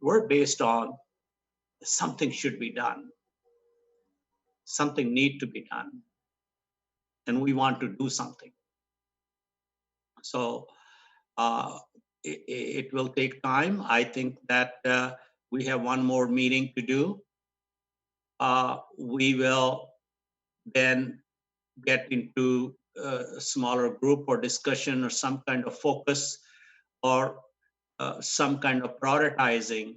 were based on something should be done. Something need to be done. And we want to do something. So it will take time. I think that we have one more meeting to do. We will then get into a smaller group or discussion or some kind of focus or some kind of prioritizing.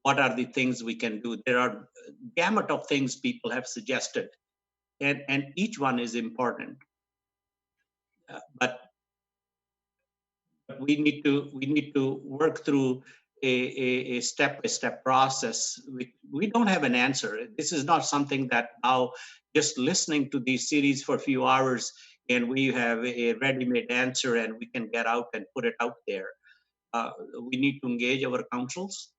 What are the things we can do? There are a gamut of things people have suggested, and each one is important. but we need to work through a step-by-step process. We don't have an answer. This is not something that now just listening to these series for a few hours and we have a ready-made answer and we can get out and put it out there. We need to engage our councils.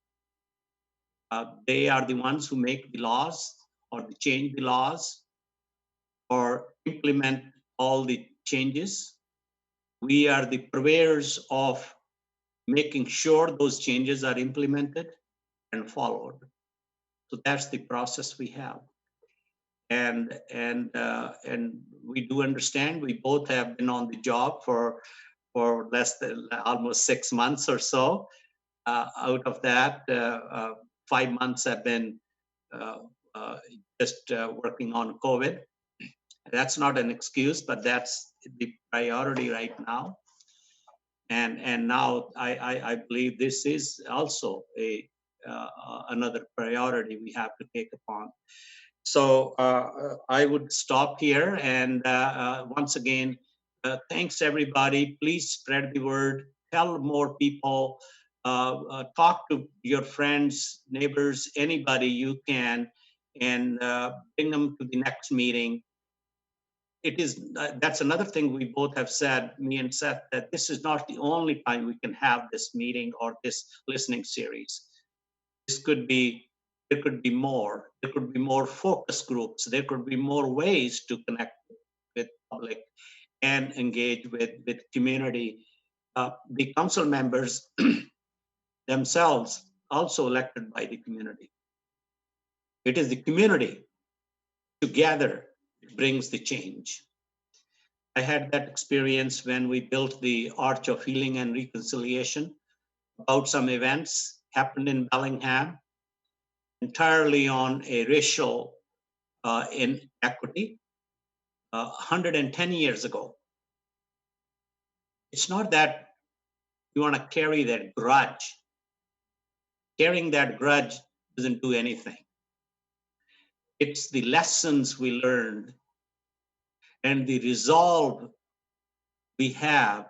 They are the ones who make the laws or change the laws or implement all the changes. We are the purveyors of making sure those changes are implemented and followed. So that's the process we have. And we do understand, we both have been on the job for less than almost 6 months or so. Out of that, 5 months have been just working on COVID. That's not an excuse, but that's the priority right now. And now I believe this is also another priority we have to take upon. So I would stop here, and once again, thanks everybody. Please spread the word, tell more people, talk to your friends, neighbors, anybody you can, and bring them to the next meeting. It is, that's another thing we both have said, me and Seth, that this is not the only time we can have this meeting or this listening series. This could be, there could be more. There could be more focus groups. There could be more ways to connect with public and engage with community. The council members themselves also elected by the community. It is the community together brings the change. I had that experience when we built the Arch of Healing and Reconciliation. About some events happened in Bellingham, entirely on a racial inequity, 110 years ago. It's not that you want to carry that grudge. Carrying that grudge doesn't do anything. It's the lessons we learned and the resolve we have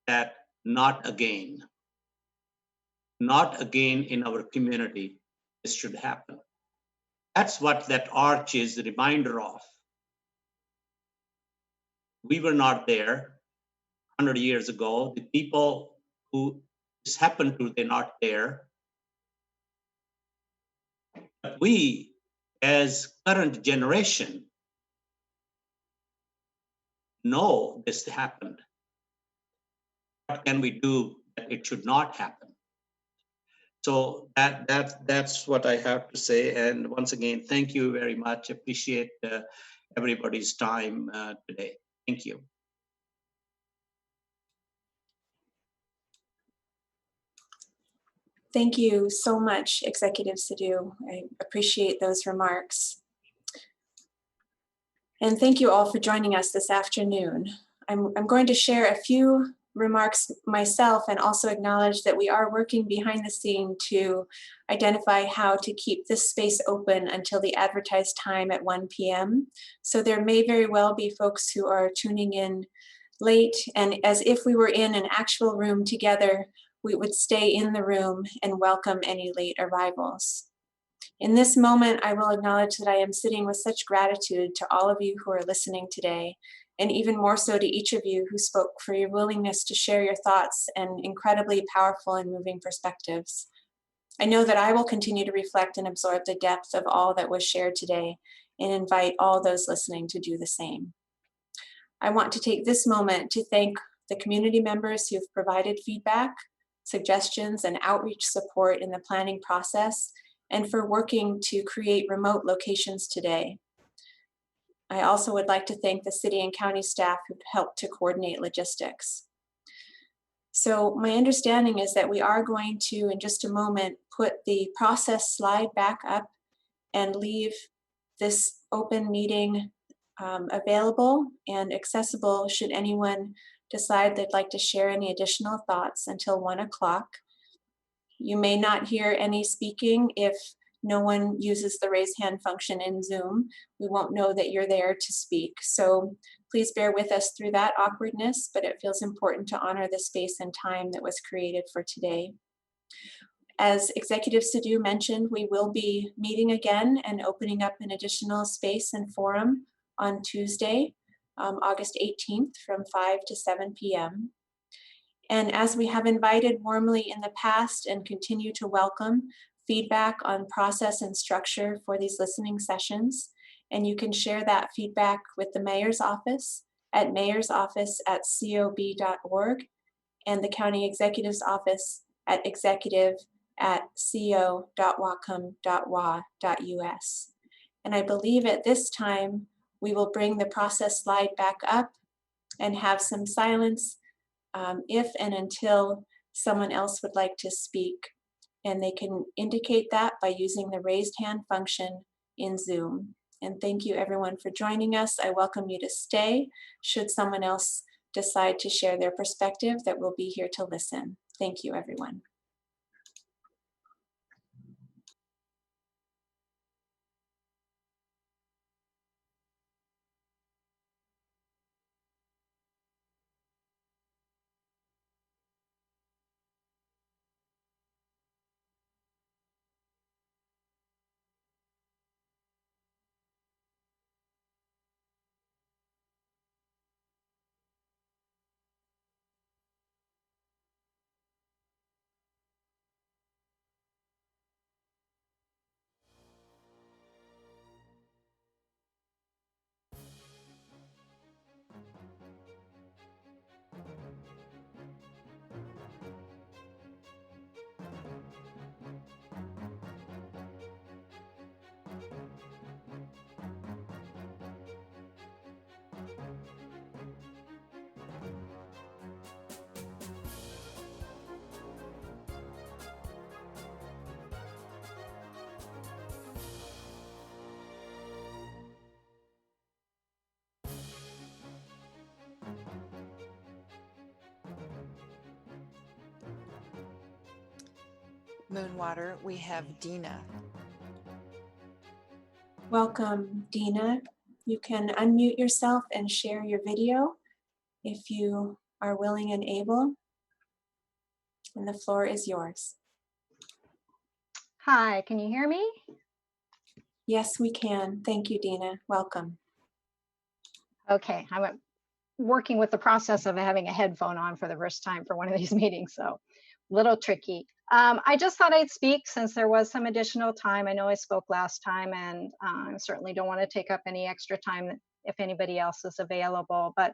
that not again in our community, this should happen. That's what that arch is a reminder of. We were not there 100 years ago. The people who this happened to, they're not there. But we, as current generation, know this happened. What can we do that it should not happen? So that's what I have to say. And once again, thank you very much. Appreciate everybody's time today. Thank you. Thank you so much, Executive Sidhu. I appreciate those remarks. And thank you all for joining us this afternoon. I'm going to share a few remarks myself and also acknowledge that we are working behind the scene to identify how to keep this space open until the advertised time at 1 p.m. So there may very well be folks who are tuning in late, and as if we were in an actual room together, we would stay in the room and welcome any late arrivals. In this moment, I will acknowledge that I am sitting with such gratitude to all of you who are listening today, and even more so to each of you who spoke, for your willingness to share your thoughts and incredibly powerful and moving perspectives. I know that I will continue to reflect and absorb the depth of all that was shared today and invite all those listening to do the same. I want to take this moment to thank the community members who've provided feedback, suggestions, and outreach support in the planning process, and for working to create remote locations today. I also would like to thank the city and county staff who helped to coordinate logistics. So my understanding is that we are going to, in just a moment, put the process slide back up and leave this open meeting available and accessible should anyone decide they'd like to share any additional thoughts until 1 o'clock. You may not hear any speaking if no one uses the raise hand function in Zoom. We won't know that you're there to speak. So Please bear with us through that awkwardness, but it feels important to honor the space and time that was created for today. As Executive Sadhu mentioned, we will be meeting again and opening up an additional space and forum on Tuesday, August 18th from 5 to 7 p.m. And as we have invited warmly in the past and continue to welcome feedback on process and structure for these listening sessions, and you can share that feedback with the Mayor's Office at mayorsoffice@cob.org and the County Executive's Office at executive@co.wacom.wa.us. And I believe at this time, we will bring the process slide back up and have some silence if and until someone else would like to speak. And they can indicate that by using the raised hand function in Zoom. And thank you everyone for joining us. I welcome you to stay should someone else decide to share their perspective, that we'll be here to listen. Thank you, everyone. Moonwater, we have Dina. Welcome, Dina. You can unmute yourself and share your video if you are willing and able. And the floor is yours. Hi, can you hear me? Yes, we can. Thank you, Dina. Welcome. Okay, I'm working with the process of having a headphone on for the first time for one of these meetings, so a little tricky. I just thought I'd speak since there was some additional time. I know I spoke last time, and I certainly don't want to take up any extra time if anybody else is available. But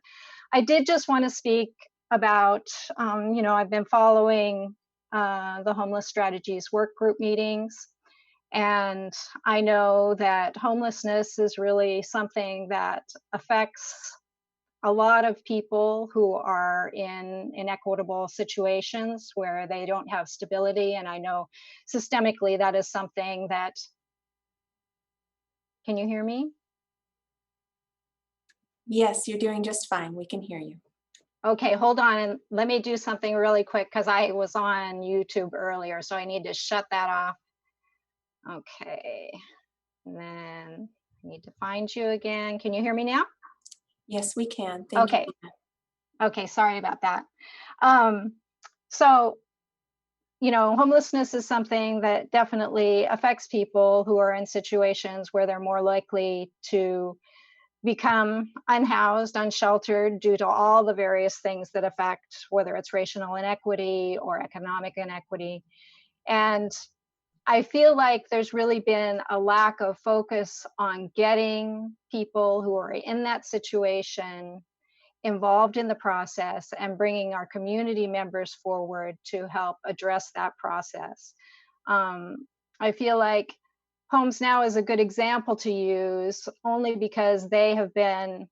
I did just want to speak about, I've been following the Homeless Strategies work group meetings. And I know that homelessness is really something that affects a lot of people who are in inequitable situations where they don't have stability. And I know systemically that is something that, can you hear me? Yes, you're doing just fine. We can hear you. Okay, hold on. And let me do something really quick because I was on YouTube earlier, so I need to shut that off. Okay, and then I need to find you again. Can you hear me now? Yes, we can. Thank you. Okay, sorry about that. Homelessness is something that definitely affects people who are in situations where they're more likely to become unhoused, unsheltered due to all the various things that affect, whether it's racial inequity or economic inequity. And I feel like there's really been a lack of focus on getting people who are in that situation involved in the process and bringing our community members forward to help address that process. I feel like Homes Now is a good example to use only because they have been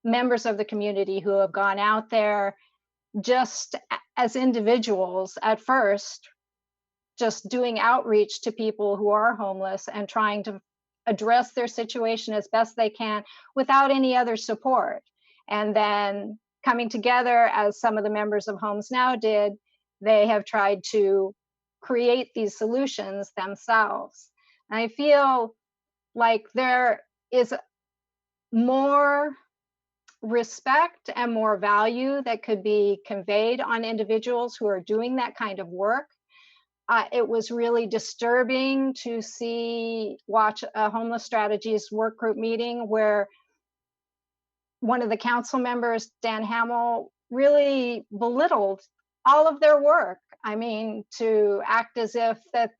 members of the community who have gone out there just as individuals at first, just doing outreach to people who are homeless and trying to address their situation as best they can without any other support. And then coming together, as some of the members of Homes Now did, they have tried to create these solutions themselves. And I feel like there is more respect and more value that could be conveyed on individuals who are doing that kind of work. It was really disturbing to watch a homeless strategies work group meeting where one of the council members, Dan Hamill, really belittled all of their work. I mean, to act as if that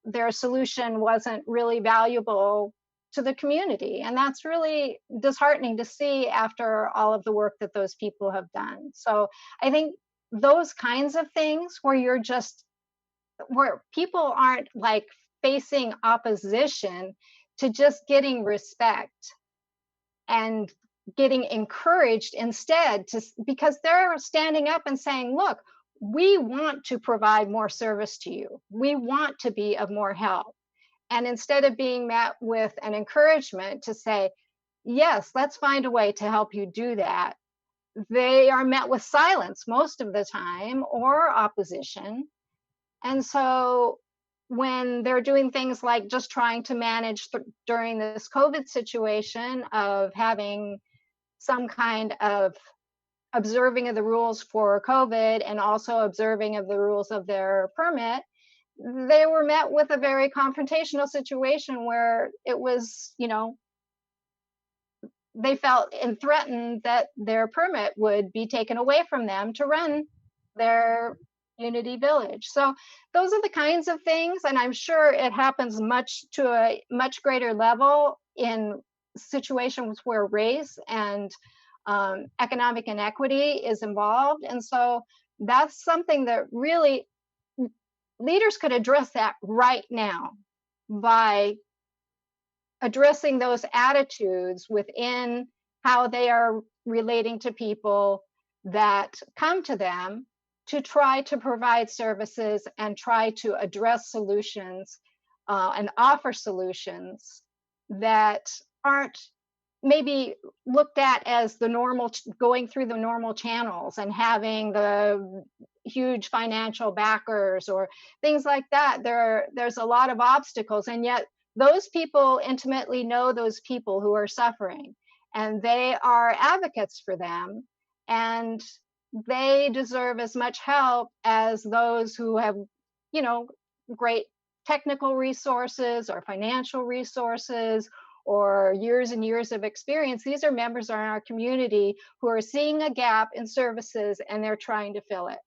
their solution wasn't really valuable to the community. And that's really disheartening to see after all of the work that those people have done. So I think those kinds of things where people aren't like facing opposition to just getting respect and getting encouraged instead, because they're standing up and saying, look, we want to provide more service to you. We want to be of more help. And instead of being met with an encouragement to say, yes, let's find a way to help you do that, they are met with silence most of the time or opposition. And so when they're doing things like just trying to manage during this COVID situation of having some kind of observing of the rules for COVID and also observing of the rules of their permit, they were met with a very confrontational situation where it was, they felt and threatened that their permit would be taken away from them to run their Unity Village. So those are the kinds of things, and I'm sure it happens to a much greater level in situations where race and economic inequity is involved. And so that's something that really leaders could address that right now by addressing those attitudes within how they are relating to people that come to them to try to provide services and try to address solutions and offer solutions that aren't maybe looked at as the normal, going through the normal channels and having the huge financial backers or things like that. There's a lot of obstacles, and yet those people intimately know those people who are suffering, and they are advocates for them, and they deserve as much help as those who have, great technical resources or financial resources or years and years of experience. These are members of our community who are seeing a gap in services and they're trying to fill it.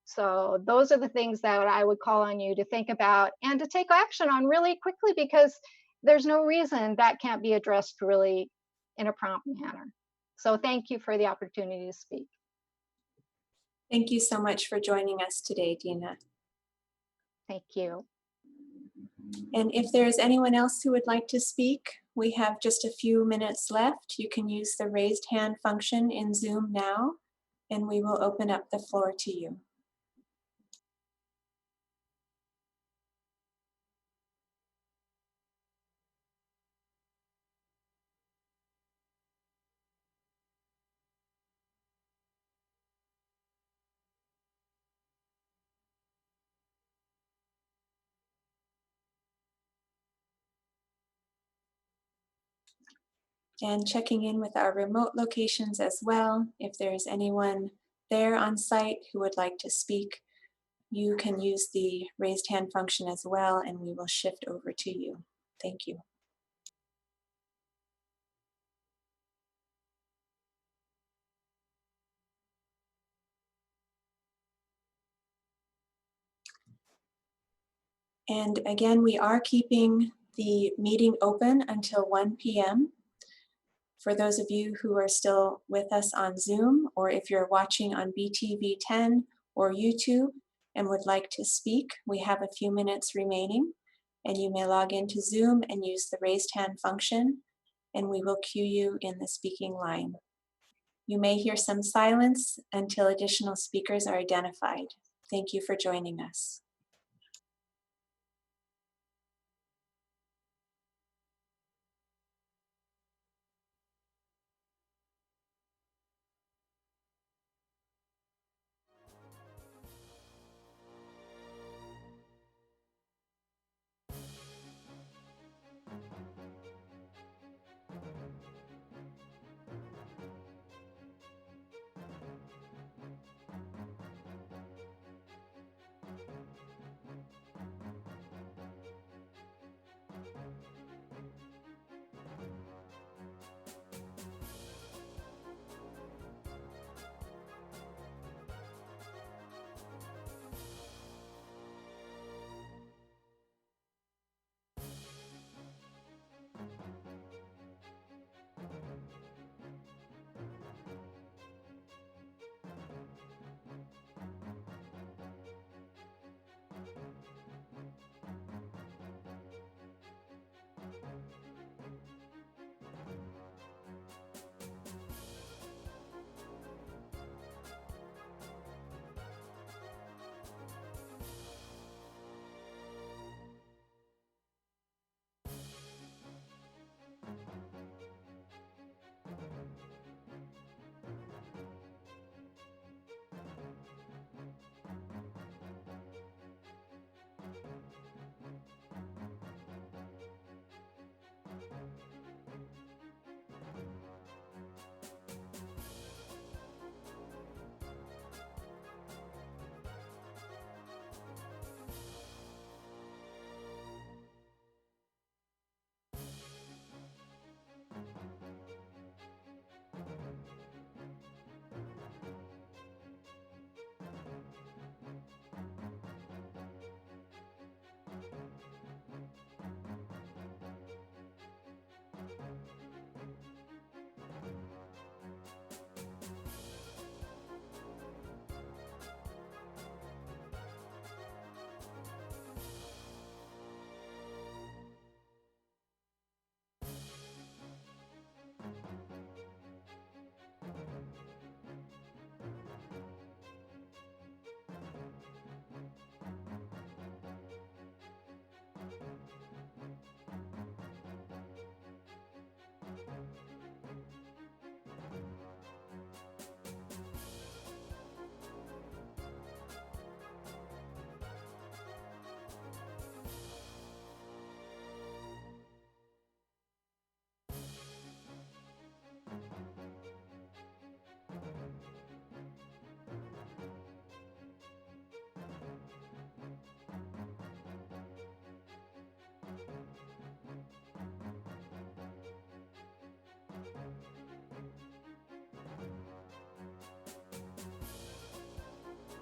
So those are the things that I would call on you to think about and to take action on really quickly, because there's no reason that can't be addressed really in a prompt manner. So thank you for the opportunity to speak. Thank you so much for joining us today, Dina. Thank you. And if there is anyone else who would like to speak, we have just a few minutes left. You can use the raised hand function in Zoom now, and we will open up the floor to you. And checking in with our remote locations as well. If there's anyone there on site who would like to speak, you can use the raised hand function as well, and we will shift over to you. Thank you. And again, we are keeping the meeting open until 1 p.m. For those of you who are still with us on Zoom, or if you're watching on BTV10 or YouTube and would like to speak, we have a few minutes remaining, and you may log into Zoom and use the raised hand function, and we will cue you in the speaking line. You may hear some silence until additional speakers are identified. Thank you for joining us.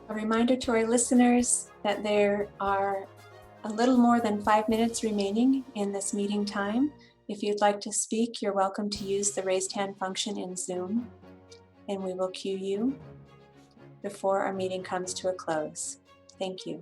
A reminder to our listeners that there are a little more than 5 minutes remaining in this meeting time. If you'd like to speak, you're welcome to use the raised hand function in Zoom, and we will cue you before our meeting comes to a close. Thank you.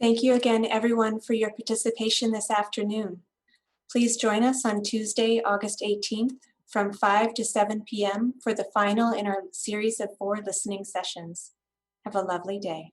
Thank you again, everyone, for your participation this afternoon. Please join us on Tuesday, August 18th from 5 to 7 p.m. for the final in our series of 4 listening sessions. Have a lovely day.